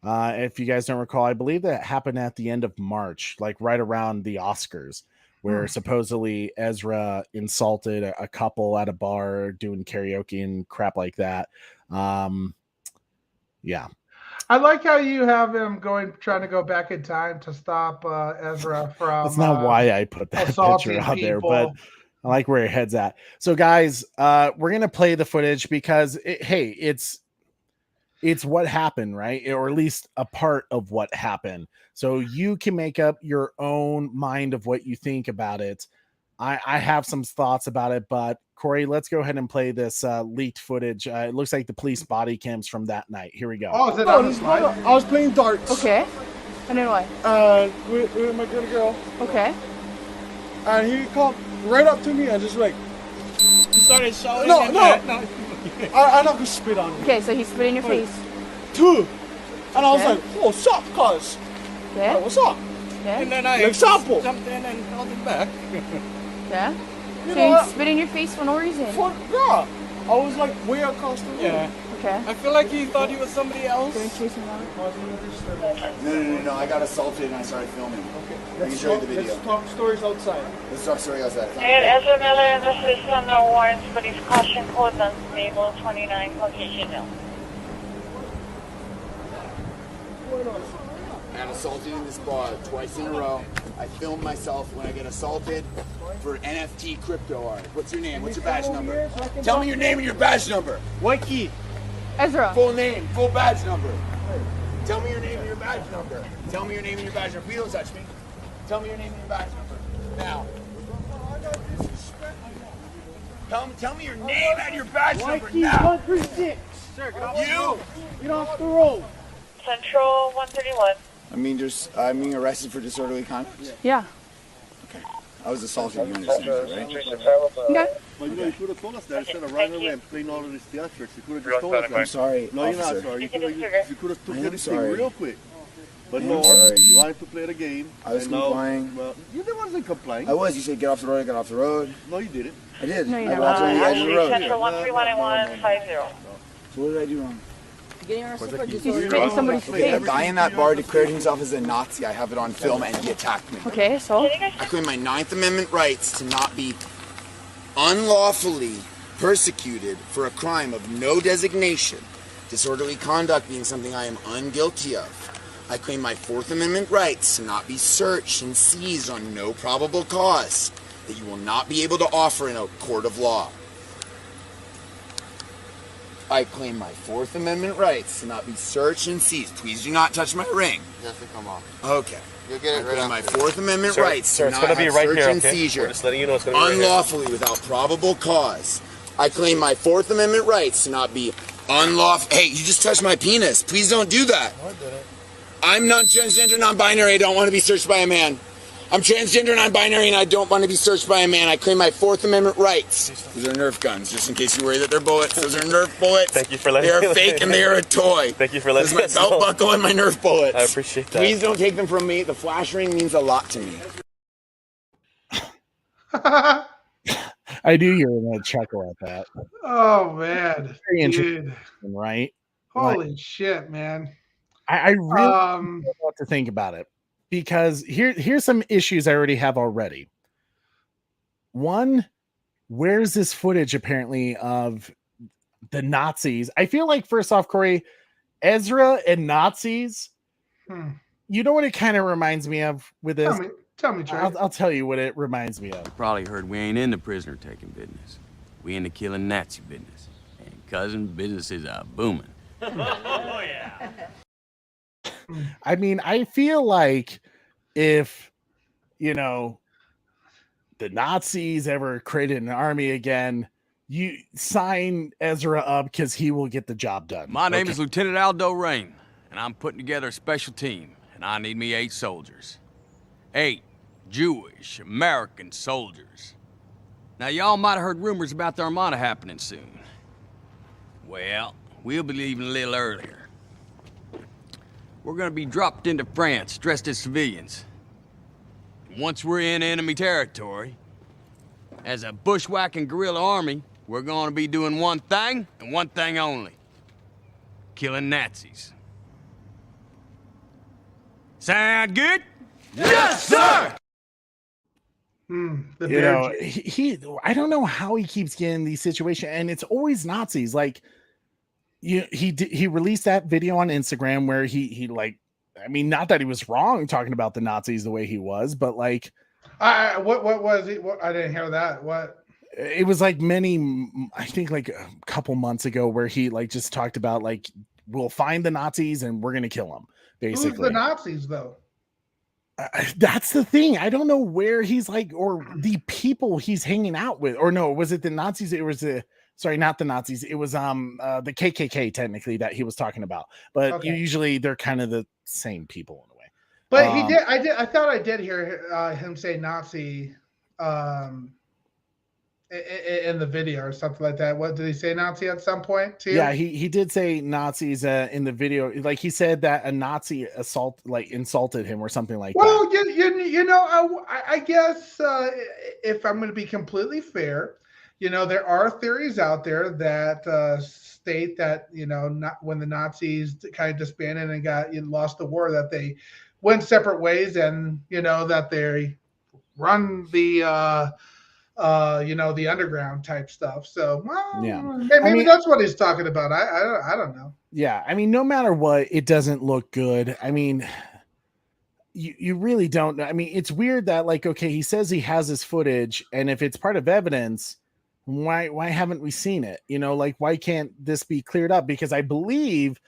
If you guys don't recall, I believe that happened at the end of March, like right around the Oscars, where supposedly Ezra insulted a couple at a bar doing karaoke and crap like that. Yeah. I like how you have him trying to go back in time to stop Ezra from. That's not why I put that picture out there, but I like where your head's at. So, guys, we're gonna play the footage because it's what happened, right? Or at least a part of what happened. So you can make up your own mind of what you think about it. I have some thoughts about it, but Corey, let's go ahead and play this leaked footage. It looks like the police body cams from that night. Here we go. Oh, is it on the slide? I was playing darts. Okay. And then what? With my good girl. Okay. And he come right up to me and just like. He started shouting. No. I not gonna spit on him. Okay, so he spit in your face. Two. And I was like, oh, sup, cuz? Okay. What's up? Okay. And then I Example. jumped in and held him back. Yeah. You So know you what? spit in your face for no reason. Yeah. I was like way across the room. Yeah. Okay. I feel like he thought he was somebody else. Don't chase him out. No. I got assaulted and I started filming. I can show you the video. Let's talk stories outside. Let's talk story outside. And Ezra Miller, this is no warrants, but he's caution code unstable 29 Caucasian Hill. I got assaulted in this bar twice in a row. I film myself when I get assaulted for NFT crypto art. What's your name? What's your badge number? Tell me your name and your badge number. White key. Ezra. Full name, full badge number. Tell me your name and your badge number. Tell me your name and your badge number. Please don't touch me. Tell me your name and your badge number. Now. Tell me your name and your badge White number key now. 136. Sir, get off the You. road. Get off the road. Central 131. I'm being arrested for disorderly conduct. Yeah. I was assaulted. You understand, right? Okay. Well, you know, you could have told us that instead of running away and playing all of these theatrics. You could have just told us I'm that. sorry, No, you're not officer. sorry. You could have took I am this thing sorry. real quick. But I am no, sorry. you wanted to play the game. I was and now- complying. Well, you wasn't complying. I was. You said get off the road. I got off the road. No, you didn't. I did. No, you I never. walked on the edge of the Actually, road. Central 131 and 150. So what did I do wrong? You spit in somebody's Okay, a face. guy in that bar declared himself as a Nazi. I have it on film, and he attacked me. Okay, so I claim my 9th Amendment rights to not be unlawfully persecuted for a crime of no designation, disorderly conduct being something I am unguilty of. I claim my 4th Amendment rights to not be searched and seized on no probable cause that you will not be able to offer in a court of law. I claim my 4th Amendment rights to not be searched and seized. Please do not touch my ring. Yes, come on. Okay. You'll get it I right claim my after. 4th Amendment Sir, rights sir, to it's not gonna be have right search here, and okay? seizure We're just letting you know it's gonna be right here. unlawfully without probable cause. I claim my 4th Amendment rights to not be unlawful. Hey, you just touched my penis. Please don't do that. I did it. I'm not transgender, non-binary. I don't want to be searched by a man. I'm transgender, non-binary, and I don't want to be searched by a man. I claim my 4th Amendment rights. These are Nerf guns, just in case you worry that they're bullets. Those are Nerf bullets. Thank you for letting They me are fake and they are a toy. Thank you for letting This is my us know. belt buckle and my Nerf bullets. I appreciate that. Please don't take them from me. The flash ring means a lot to me. I knew you were going to chuckle at that. Oh man, Very interesting, dude! right? Holy shit, man! I really don't know what to think about it, because here's some issues I already have already. One, where's this footage apparently of the Nazis? I feel like, first off, Corey, Ezra and Nazis, you know what it kind of reminds me of with this? Tell me, Trey. I'll tell you what it reminds me of. Probably heard we ain't in the prisoner taking business. We in the killing Nazi business. And cousin, business is booming. Oh, yeah. I mean, I feel like if, you know, the Nazis ever created an army again, you sign Ezra up because he will get the job done. My name is Lieutenant Aldo Rain, and I'm putting together a special team, and I need me 8 soldiers. 8 Jewish American soldiers. Now, y'all might have heard rumors about the Armada happening soon. Well, we'll be leaving a little earlier. We're gonna be dropped into France dressed as civilians. Once we're in enemy territory, as a bushwhacking guerrilla army, we're gonna be doing one thing and one thing only. Killing Nazis. Sound good? Yes, sir! The You know, he I don't know how he keeps getting these situations, and it's always Nazis. Like, he released that video on Instagram where he like, I mean, not that he was wrong talking about the Nazis the way he was, but like, what was it? What, I didn't hear that. What? It was like I think like a couple months ago, where he like just talked about like, we'll find the Nazis and we're gonna kill them. Basically, Who's the Nazis though? That's the thing. I don't know where he's like, or the people he's hanging out with, or no, was it the Nazis? It was sorry, not the Nazis. It was the KKK technically that he was talking about. But usually they're kind of the same people in a way. But he did. I did. I thought I did hear him say Nazi in the video or something like that. What did he say, Nazi, at some point too? Yeah, he did say Nazis in the video. Like he said that a Nazi insulted him or something like that. Well, you know, I guess if I'm going to be completely fair, you know, there are theories out there that state that, you know, not when the Nazis kind of disbanded and lost the war, that they went separate ways, and you know that they run the you know, the underground type stuff. So well, Yeah, maybe that's what he's talking about. I don't know. Yeah, I mean, no matter what, it doesn't look good. I mean, you really don't know. I mean, it's weird that, like, okay, he says he has his footage, and if it's part of evidence, why haven't we seen it? You know, like, why can't this be cleared up? Because I believe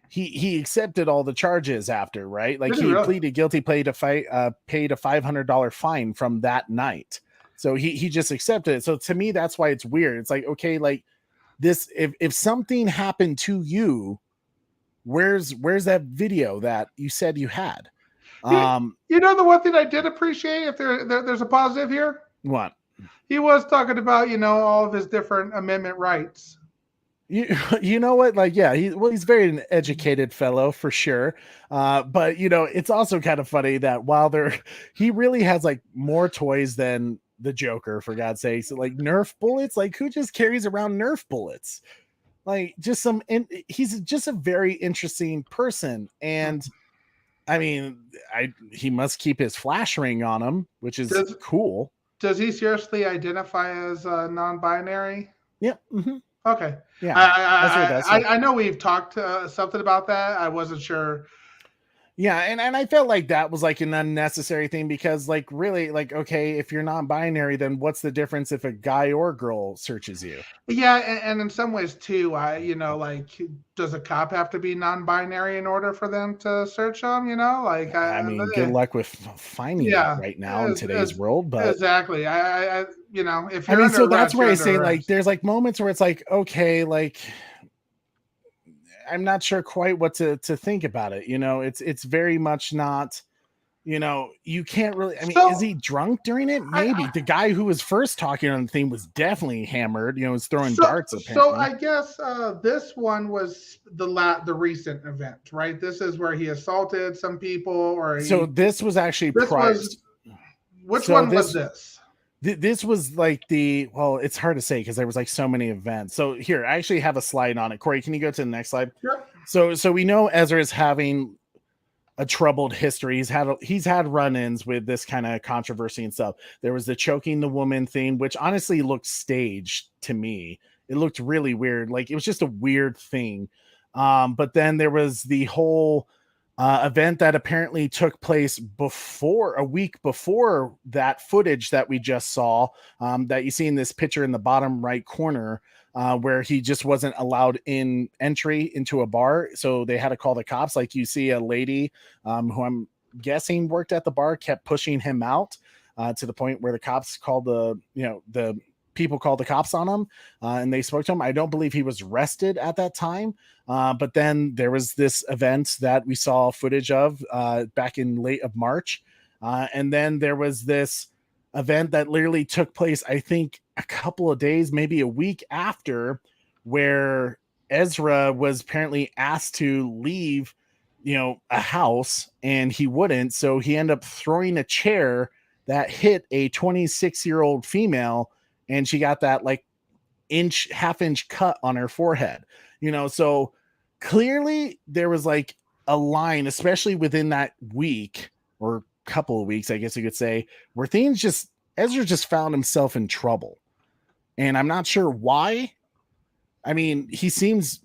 he accepted all the charges after, right? Like, he pleaded guilty, paid a $500 fine from that night. So he just accepted it. So to me, that's why it's weird. It's like, okay, like this, if something happened to you, where's that video that you said you had? You know, the one thing I did appreciate, if there's a positive here. What? He was talking about, you know, all of his different amendment rights. You know what? Like, yeah, he's very an educated fellow for sure. But you know, it's also kind of funny that while he really has like more toys than the Joker, for God's sakes. Like Nerf bullets, like who just carries around Nerf bullets? Like he's just a very interesting person. And I mean, he must keep his flash ring on him, which is cool. Does he seriously identify as non-binary? Yep. Mm-hmm. Okay. Yeah. I know we've talked something about that. I wasn't sure. Yeah, and I felt like that was like an unnecessary thing, because like really, like, okay, if you're non-binary, then what's the difference if a guy or girl searches you? Yeah, and in some ways too, you know, like, does a cop have to be non-binary in order for them to search them? You know, like, I mean, good luck with finding that right now in today's world. But exactly, I you know, if you're so that's where I say, like, there's like moments where it's like, okay, like, I'm not sure quite what to think about it. You know, it's very much not, you know, you can't really, I mean, is he drunk during it? Maybe. The guy who was first talking on the thing was definitely hammered, you know, was throwing darts apparently. So I guess this one was the recent event, right? This is where he assaulted some people, so this was actually priced. Which one was this? This was like well, it's hard to say because there was like so many events. So here, I actually have a slide on it. Corey, can you go to the next slide? Sure. So we know Ezra is having a troubled history. He's had run-ins with this kind of controversy and stuff. There was the choking the woman thing, which honestly looked staged to me. It looked really weird. Like, it was just a weird thing. But then there was the whole event that apparently took place a week before that footage that we just saw, that you see in this picture in the bottom right corner, where he just wasn't allowed entry into a bar. So they had to call the cops. Like, you see a lady who I'm guessing worked at the bar, kept pushing him out to the point where the cops called the people called the cops on him, and they spoke to him. I don't believe he was arrested at that time. But then there was this event that we saw footage of back in late of March. And then there was this event that literally took place, I think, a couple of days, maybe a week after, where Ezra was apparently asked to leave, you know, a house, and he wouldn't. So he ended up throwing a chair that hit a 26-year-old female, and she got that like half-inch cut on her forehead, you know. So clearly there was like a line, especially within that week or couple of weeks, I guess you could say, where Ezra just found himself in trouble. And I'm not sure why. I mean, he seems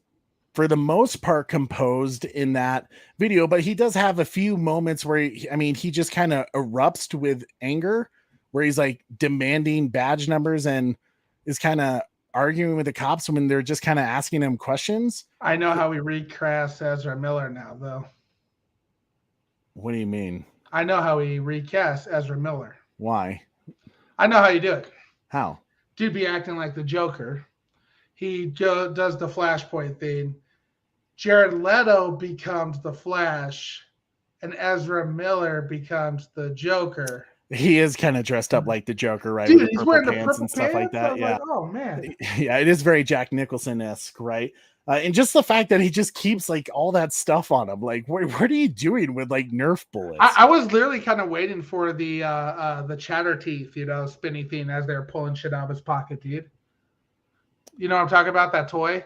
for the most part composed in that video, but he does have a few moments where he just kind of erupts with anger, where he's like demanding badge numbers and is kind of arguing with the cops when they're just kind of asking him questions. I know how we recast Ezra Miller now, though. What do you mean? I know how we recast Ezra Miller. Why? I know how you do it. How? Dude be acting like the Joker. He does the Flashpoint thing. Jared Leto becomes the Flash, and Ezra Miller becomes the Joker. He is kind of dressed up like the Joker, right? Dude, with the he's purple wearing the pants purple and stuff like pants. I that. was Yeah. like, oh man. Yeah, it is very Jack Nicholson-esque, right? And just the fact that he just keeps like all that stuff on him. Like, what are you doing with like Nerf bullets? I was literally kind of waiting for the chatter teeth, spinny thing as they're pulling shit out of his pocket, dude. You know what I'm talking about? That toy?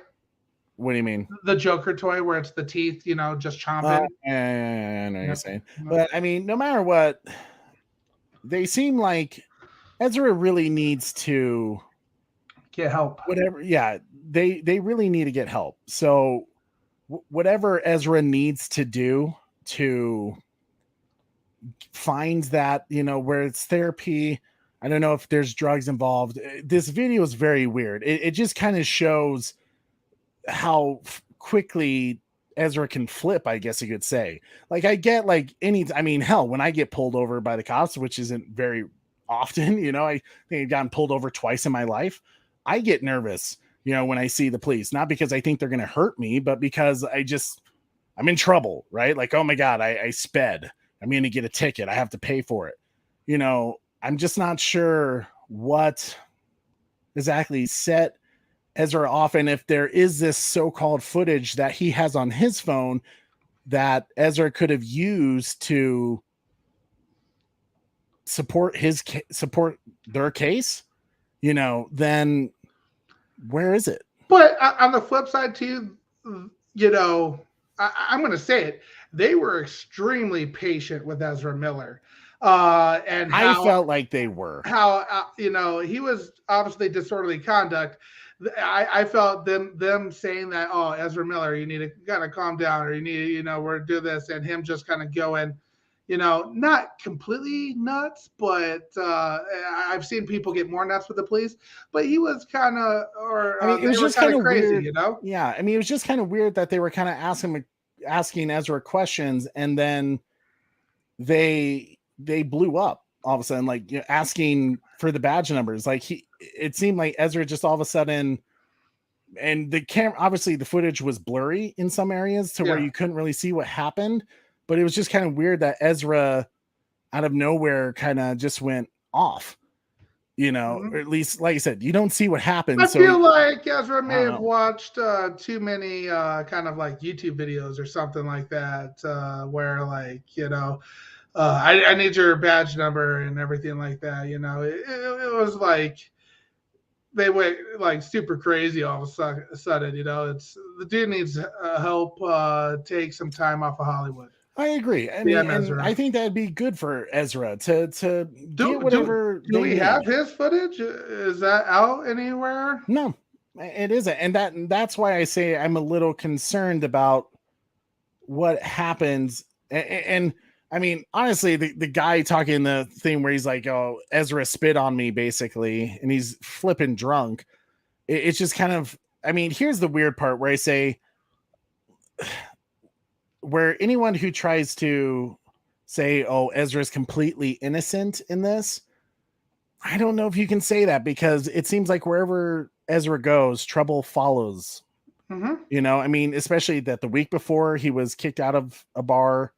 What do you mean? The Joker toy where it's the teeth, just chomping. I know what you're saying. But I mean, no matter what, they seem like Ezra really needs to get help. Whatever, yeah, they really need to get help. So whatever Ezra needs to do to find that, where it's therapy. I don't know if there's drugs involved. This video is very weird. It just kind of shows how quickly Ezra can flip, I guess you could say. Like, I get hell, when I get pulled over by the cops, which isn't very often, I think I've gotten pulled over twice in my life. I get nervous, when I see the police, not because I think they're going to hurt me, but because I'm in trouble, right? Like, oh my God, I sped. I'm going to get a ticket. I have to pay for it. I'm just not sure what exactly set Ezra off, and if there is this so-called footage that he has on his phone that Ezra could have used to support their case, then where is it? But on the flip side too, I'm going to say it. They were extremely patient with Ezra Miller. And I felt like they were. He was obviously disorderly conduct. I felt them saying that, oh, Ezra Miller, you need to kind of calm down, or you need to, we're do this, and him just kind of going, not completely nuts, but I've seen people get more nuts with the police, but he was kind of, it was just kind of crazy, weird. Yeah, it was just kind of weird that they were kind of asking Ezra questions, and then they blew up all of a sudden, like asking for the badge numbers. Like it seemed like Ezra just all of a sudden, and the camera, obviously the footage was blurry in some areas to where you couldn't really see what happened, but it was just kind of weird that Ezra out of nowhere kind of just went off, or at least, like I said, you don't see what happened. I feel like Ezra may have watched too many kind of like YouTube videos or something like that, where like, I need your badge number and everything like that. It was like they went like super crazy all of a sudden. It's the dude needs help take some time off of Hollywood. I agree. I mean, and I think that'd be good for Ezra to get whatever. Do we have his footage? Is that out anywhere? No, it isn't, and that's why I say I'm a little concerned about what happens. And I mean, honestly, the guy talking the thing where he's like, "Oh, Ezra spit on me," basically, and he's flipping drunk. It's just kind of. I mean, here's the weird part where I say, where anyone who tries to say, "Oh, Ezra's completely innocent in this," I don't know if you can say that, because it seems like wherever Ezra goes, trouble follows. Mm-hmm. I mean, especially that the week before he was kicked out of a bar.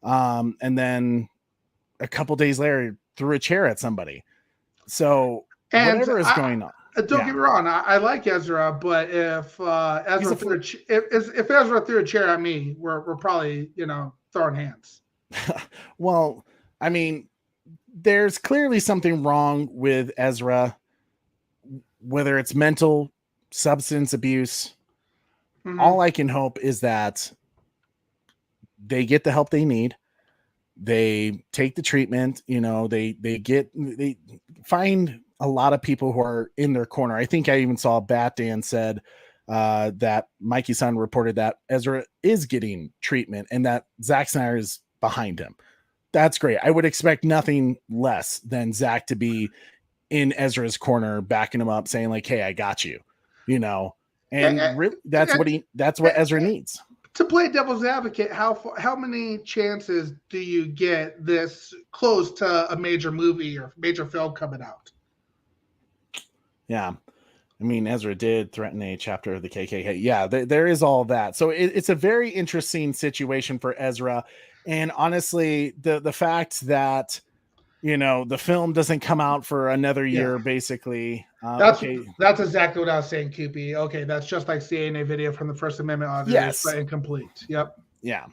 And then a couple days later threw a chair at somebody. So whatever is going on. Don't get me wrong. I like Ezra, but if Ezra threw a chair at me, we're probably throwing hands. Well, I mean, there's clearly something wrong with Ezra, whether it's mental, substance abuse. Mm-hmm. All I can hope is that they get the help they need. They take the treatment, they find a lot of people who are in their corner. I think I even saw Bat Dan said that Mikey's son reported that Ezra is getting treatment and that Zack Snyder is behind him. That's great. I would expect nothing less than Zack to be in Ezra's corner, backing him up, saying like, "Hey, I got you," and really, that's what Ezra needs. To play devil's advocate, how many chances do you get this close to a major movie or major film coming out? Yeah. I mean, Ezra did threaten a chapter of the KKK. Yeah, there is all that. So it's a very interesting situation for Ezra. And honestly, the fact that you know, the film doesn't come out for another year, basically. That's exactly what I was saying, Koopy. Okay, that's just like seeing a video from the First Amendment auditors, but incomplete. Yep. Yeah.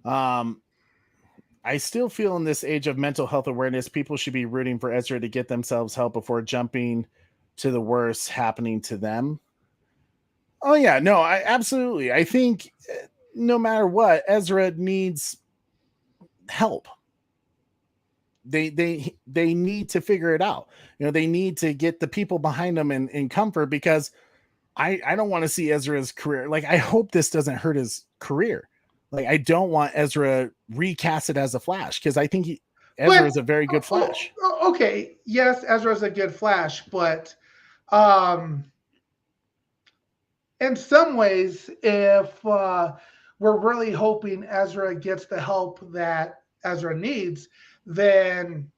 I still feel in this age of mental health awareness, people should be rooting for Ezra to get themselves help before jumping to the worst happening to them. Oh yeah, no, I absolutely. I think no matter what, Ezra needs help. They need to figure it out. You know, they need to get the people behind them in comfort, because I don't want to see Ezra's career. Like, I hope this doesn't hurt his career. Like, I don't want Ezra recasted as a Flash, because I think Ezra is a very good Flash. Okay, yes, Ezra's a good Flash, but in some ways, if we're really hoping Ezra gets the help that Ezra needs, then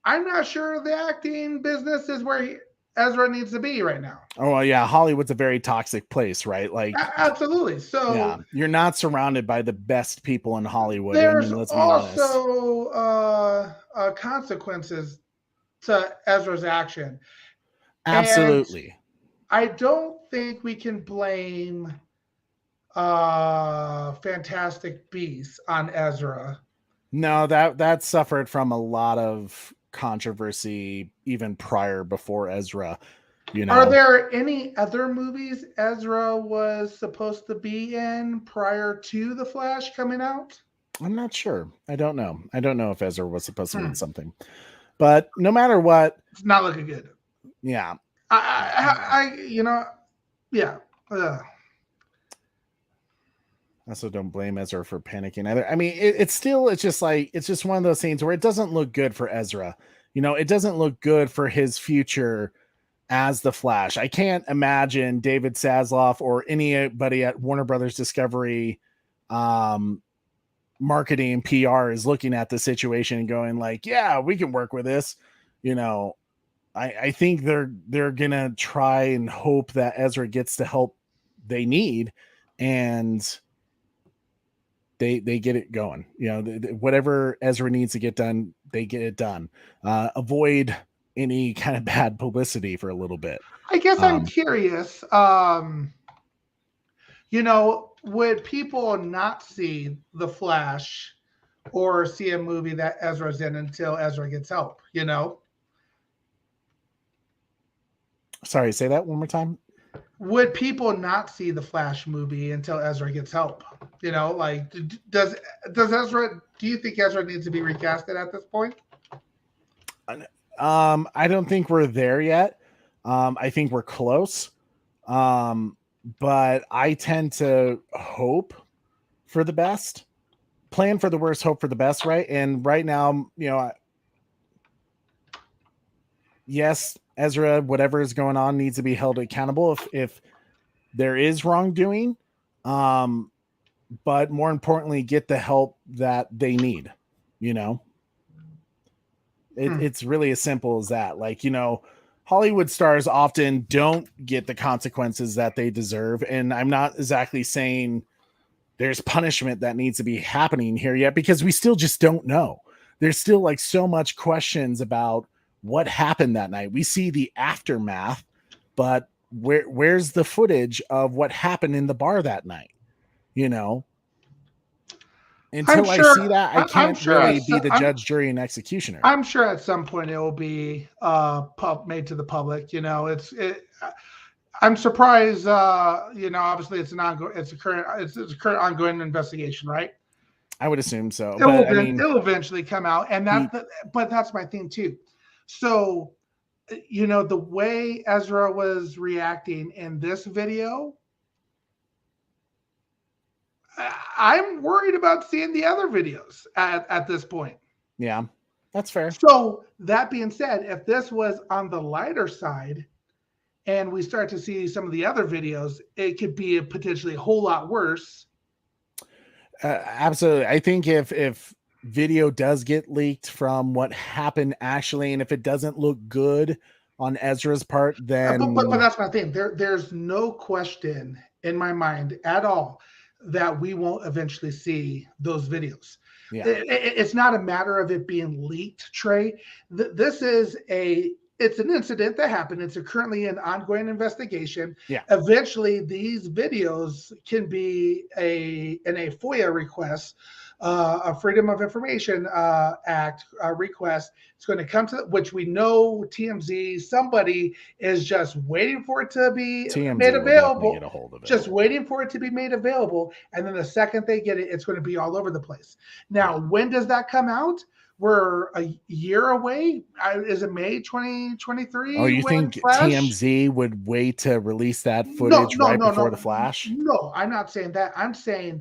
I'm not sure the acting business is where Ezra needs to be right now. Oh well, yeah, Hollywood's a very toxic place, right? Like, absolutely. So yeah, you're not surrounded by the best people in Hollywood. There's I mean, let's be honest. Also consequences to Ezra's action. Absolutely. And I don't think we can blame Fantastic Beasts on Ezra. No, that suffered from a lot of controversy even before Ezra. You know, are there any other movies Ezra was supposed to be in prior to The Flash coming out? I'm not sure. I don't know. I don't know if Ezra was supposed to be in something, but no matter what, it's not looking good. Yeah. I you know, yeah. Also, don't blame Ezra for panicking either. I mean, it's just one of those things where it doesn't look good for Ezra. You know, it doesn't look good for his future as the Flash. I can't imagine David Zasloff or anybody at Warner Brothers Discovery marketing PR is looking at the situation and going like, yeah, we can work with this. You know, I think they're gonna try and hope that Ezra gets the help they need, and they get it going. You know, whatever Ezra needs to get done, they get it done. Avoid any kind of bad publicity for a little bit. I guess I'm curious. You know, would people not see The Flash or see a movie that Ezra's in until Ezra gets help? You know. Sorry, say that one more time. Would people not see the Flash movie until Ezra gets help? You know, like, does Ezra? Do you think Ezra needs to be recasted at this point? I don't think we're there yet. I think we're close. But I tend to hope for the best, plan for the worst, hope for the best, right? And right now, you know, yes, Ezra, whatever is going on, needs to be held accountable if there is wrongdoing. But more importantly, get the help that they need. You know, it's really as simple as that. Like, you know, Hollywood stars often don't get the consequences that they deserve. And I'm not exactly saying there's punishment that needs to be happening here yet, because we still just don't know. There's still like so much questions about what happened that night. We see the aftermath, but where's the footage of what happened in the bar that night? You know, until I see that, I can't really be the judge, jury, and executioner. I'm sure at some point it will be made to the public. You know, I'm surprised. You know, obviously it's a current ongoing investigation, right? I would assume so. It'll eventually come out, and but that's my thing too. So, you know, the way Ezra was reacting in this video, I'm worried about seeing the other videos at this point. Yeah, that's fair. So that being said, if this was on the lighter side and we start to see some of the other videos, it could be potentially a whole lot worse. Absolutely. I think if video does get leaked from what happened actually, and if it doesn't look good on Ezra's part, then but that's my thing. There's no question in my mind at all that we won't eventually see those videos. Yeah. It's not a matter of it being leaked, Trey. This is it's an incident that happened. It's currently an ongoing investigation. Yeah. Eventually, these videos can be in a FOIA request, a Freedom of Information Act request. It's going to come to which we know TMZ. Somebody is just waiting for it to be TMZ made will available. get a hold of it. Just waiting for it to be made available, and then the second they get it, it's going to be all over the place. Now, when does that come out? We're a year away. Is it May 2023? Oh, you think TMZ would wait to release that footage before the Flash? No, I'm not saying that. I'm saying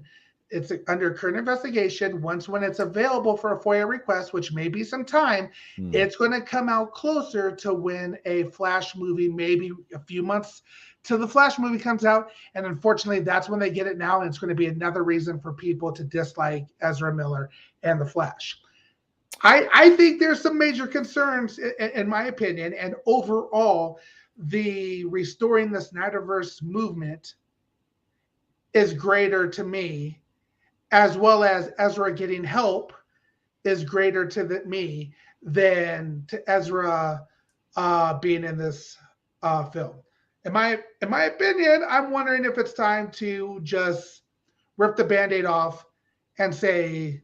it's under current investigation. When it's available for a FOIA request, which may be some time, it's going to come out closer to when a Flash movie, maybe a few months till the Flash movie comes out. And unfortunately, that's when they get it now. And it's going to be another reason for people to dislike Ezra Miller and the Flash. I think there's some major concerns, in my opinion, and overall, the restoring the Snyderverse movement is greater to me, as well as Ezra getting help is greater to me than to Ezra being in this film. In my opinion, I'm wondering if it's time to just rip the Band-Aid off and say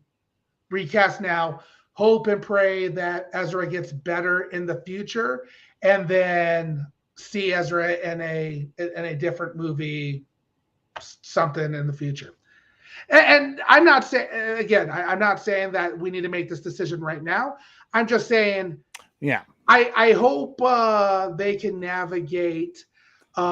recast now. Hope and pray that Ezra gets better in the future, and then see Ezra in a different movie, something in the future. And I'm not saying, again, I'm not saying that we need to make this decision right now. I'm just saying, yeah, I hope they can navigate you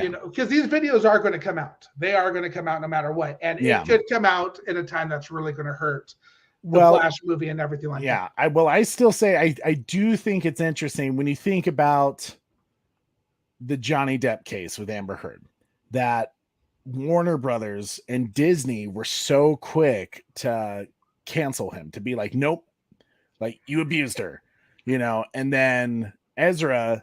know, because these videos are going to come out. They are going to come out no matter what, and it could come out in a time that's really going to hurt the Flash movie and everything like that. I still say I do think it's interesting when you think about the Johnny Depp case with Amber Heard, that Warner Brothers and Disney were so quick to cancel him, to be like, nope, like you abused her, you know, and then Ezra,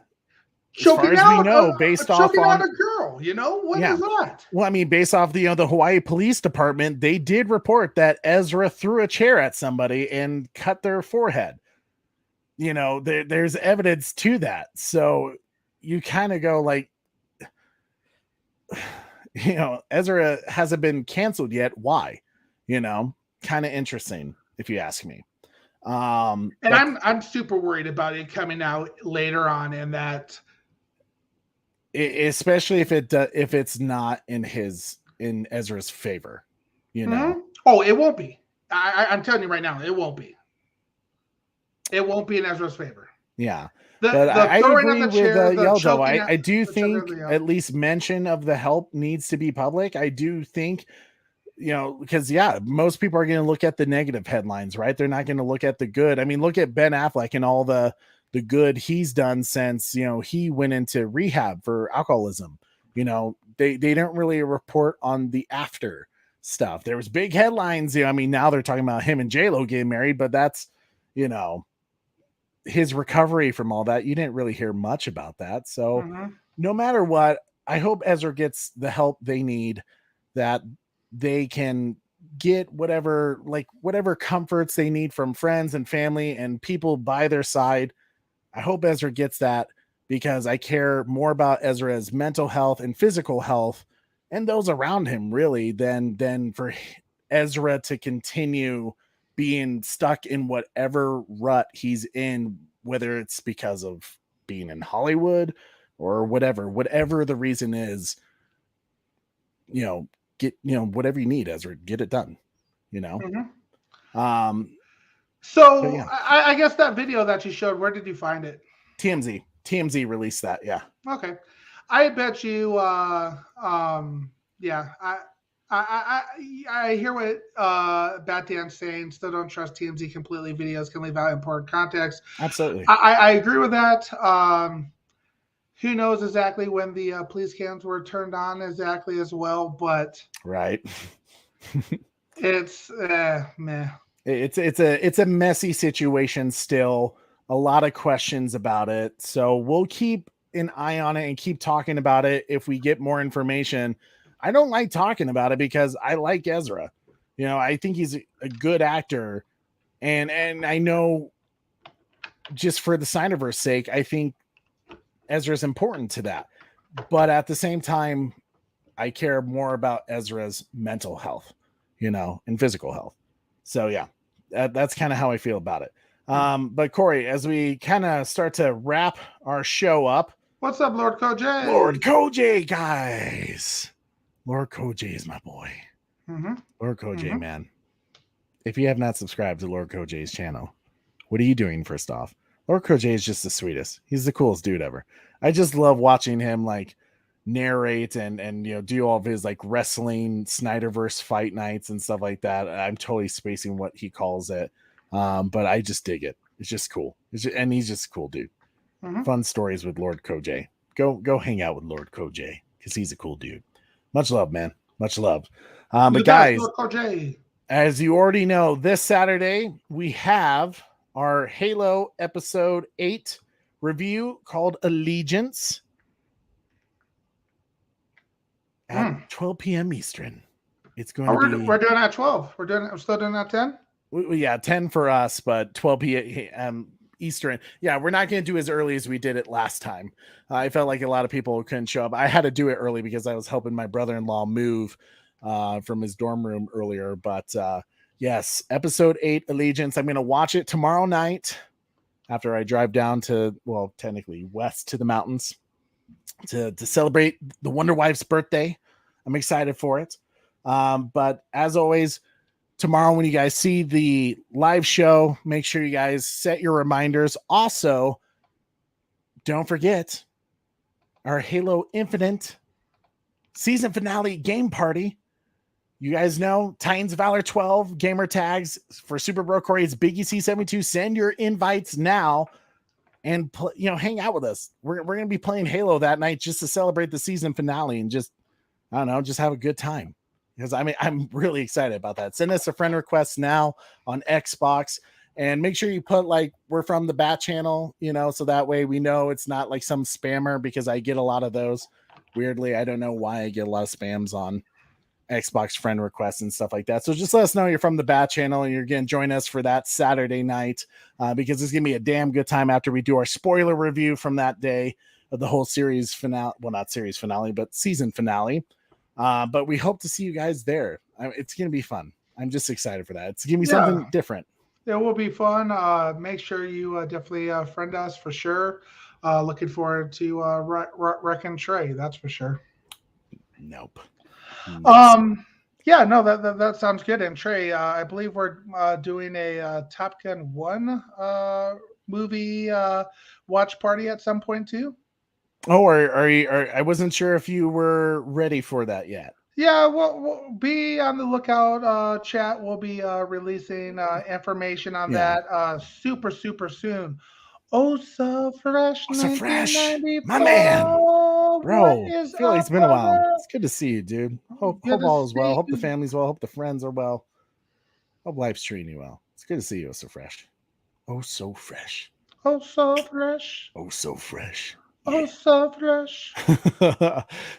choking as far as we know, based off on a girl, you know, what is that? Well, I mean, based off the Hawaii Police Department, they did report that Ezra threw a chair at somebody and cut their forehead. You know, there's evidence to that. So you kind of go like, you know, Ezra hasn't been canceled yet. Why? You know, kind of interesting if you ask me. And I'm super worried about it coming out later on, and that. Especially if it's not in Ezra's favor, you know. Oh, it won't be. I'm telling you right now, it won't be. It won't be in Ezra's favor. Yeah, but I agree with Yeldo. I do think at least mention of the help needs to be public. I do think, you know, because most people are going to look at the negative headlines, right? They're not going to look at the good. I mean, look at Ben Affleck and all the good he's done since, you know, he went into rehab for alcoholism. You know, they didn't really report on the after stuff. There was big headlines. You know, I mean, now they're talking about him and J-Lo getting married, but that's, you know, his recovery from all that. You didn't really hear much about that. So no matter what, I hope Ezra gets the help they need, that they can get whatever comforts they need from friends and family and people by their side. I hope Ezra gets that, because I care more about Ezra's mental health and physical health and those around him, really, than for Ezra to continue being stuck in whatever rut he's in, whether it's because of being in Hollywood or whatever the reason is. You know, get, you know, whatever you need, Ezra, get it done, you know. So yeah. I guess that video that you showed, where did you find it? TMZ released that. Yeah. Okay. I bet you. Yeah. I hear what Bat Dan's saying. Still don't trust TMZ completely. Videos can leave out important context. Absolutely. I agree with that. Who knows exactly when the police cams were turned on exactly as well, but right. It's meh. It's a messy situation still. A lot of questions about it. So we'll keep an eye on it and keep talking about it if we get more information. I don't like talking about it because I like Ezra. You know, I think he's a good actor, and I know just for the Snyderverse sake, I think Ezra's important to that. But at the same time, I care more about Ezra's mental health, you know, and physical health. So yeah, that's kind of how I feel about it. But Corey, as we kind of start to wrap our show up, what's up, Lord Koj? Lord Koj, guys. Lord Koj is my boy. Lord Koj, man. If you have not subscribed to Lord Koj's channel, what are you doing? First off, Lord Koj is just the sweetest. He's the coolest dude ever. I just love watching him like narrate and you know, do all of his like wrestling Snyderverse fight nights and stuff like that. I'm totally spacing what he calls it, but I just dig it. It's just cool. And he's just a cool dude. Fun stories with Lord Koj. Go hang out with Lord Koj because he's a cool dude. Much love, man. Much love. But guys, as you already know, this Saturday we have our Halo episode 8 review called Allegiance at 12 p.m. Eastern. It's going to be. We're doing it at 12. We're still doing it at 10. Yeah, 10 for us, but 12 p.m. Eastern. Yeah, we're not going to do as early as we did it last time. I felt like a lot of people couldn't show up. I had to do it early because I was helping my brother-in-law move from his dorm room earlier. But yes, episode 8, Allegiance. I'm going to watch it tomorrow night after I drive down to, well, technically west to the mountains to celebrate the Wonder Wife's birthday. I'm excited for it. But as always, tomorrow when you guys see the live show, make sure you guys set your reminders. Also, don't forget our Halo Infinite season finale game party. You guys know Titans of Valor 12 gamer tags for Super Bro Corey. It's Biggie C72. Send your invites now and hang out with us. We're going to be playing Halo that night just to celebrate the season finale and just, I don't know, just have a good time. Because I mean, I'm really excited about that. Send us a friend request now on Xbox and make sure you put like, we're from the Bat channel, so that way we know it's not like some spammer, because I get a lot of those. Weirdly, I don't know why I get a lot of spams on Xbox friend requests and stuff like that. So just let us know you're from the Bat channel and you're going to join us for that Saturday night because it's going to be a damn good time after we do our spoiler review from that day of the whole series finale. Well, not series finale, but season finale. But we hope to see you guys there. It's going to be fun. I'm just excited for that. It's going to be something different. It will be fun. Make sure you definitely friend us for sure. Looking forward to Wreck and Trey. That's for sure. Nope. Yeah, no, that sounds good. And Trey, I believe we're doing a Top Gun 1 movie watch party at some point too. Oh, are you? I wasn't sure if you were ready for that yet. Yeah, we'll be on the lookout. Chat will be releasing information on that super soon. Oh, so fresh. Oh, so fresh. My man. Bro, I feel like it's been a while. It's good to see you, dude. Hope all is well. Hope the family's well. Hope the friends are well. Hope life's treating you well. It's good to see you, Oh, so fresh. Oh, so fresh. Oh, so fresh. Oh, so fresh. Oh, so fresh.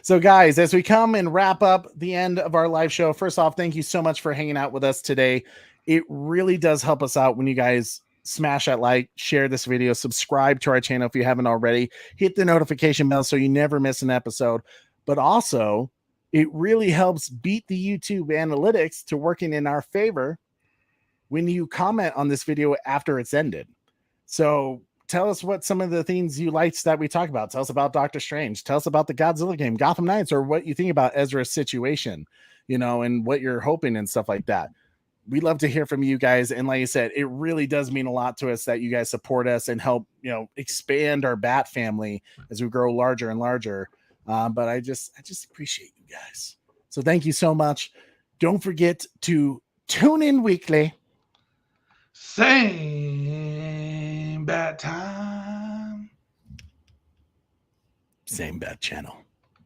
So, guys, as we come and wrap up the end of our live show, first off, thank you so much for hanging out with us today. It really does help us out when you guys smash that like, share this video, subscribe to our channel if you haven't already, hit the notification bell so you never miss an episode. But also, it really helps beat the YouTube analytics to working in our favor when you comment on this video after it's ended. So tell us what some of the things you liked that we talked about. Tell us about Doctor Strange. Tell us about the Godzilla game, Gotham Knights, or what you think about Ezra's situation, and what you're hoping and stuff like that. We love to hear from you guys. And like I said, it really does mean a lot to us that you guys support us and help, expand our Bat family as we grow larger and larger. But I just appreciate you guys. So thank you so much. Don't forget to tune in weekly. Same Bat time. Same Bat channel.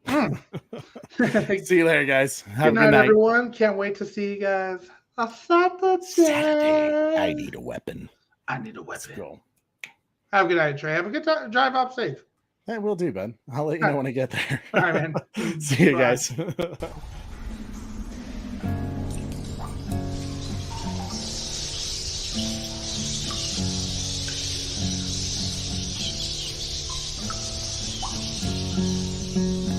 See you later, guys. Have good night, everyone. Can't wait to see you guys. Saturday. I need a weapon. Let's go. Have a good night, Trey. Have a good time. Drive up safe. Hey, will do, bud. I'll let you know when I get there. All right, man. See you guys. Bye.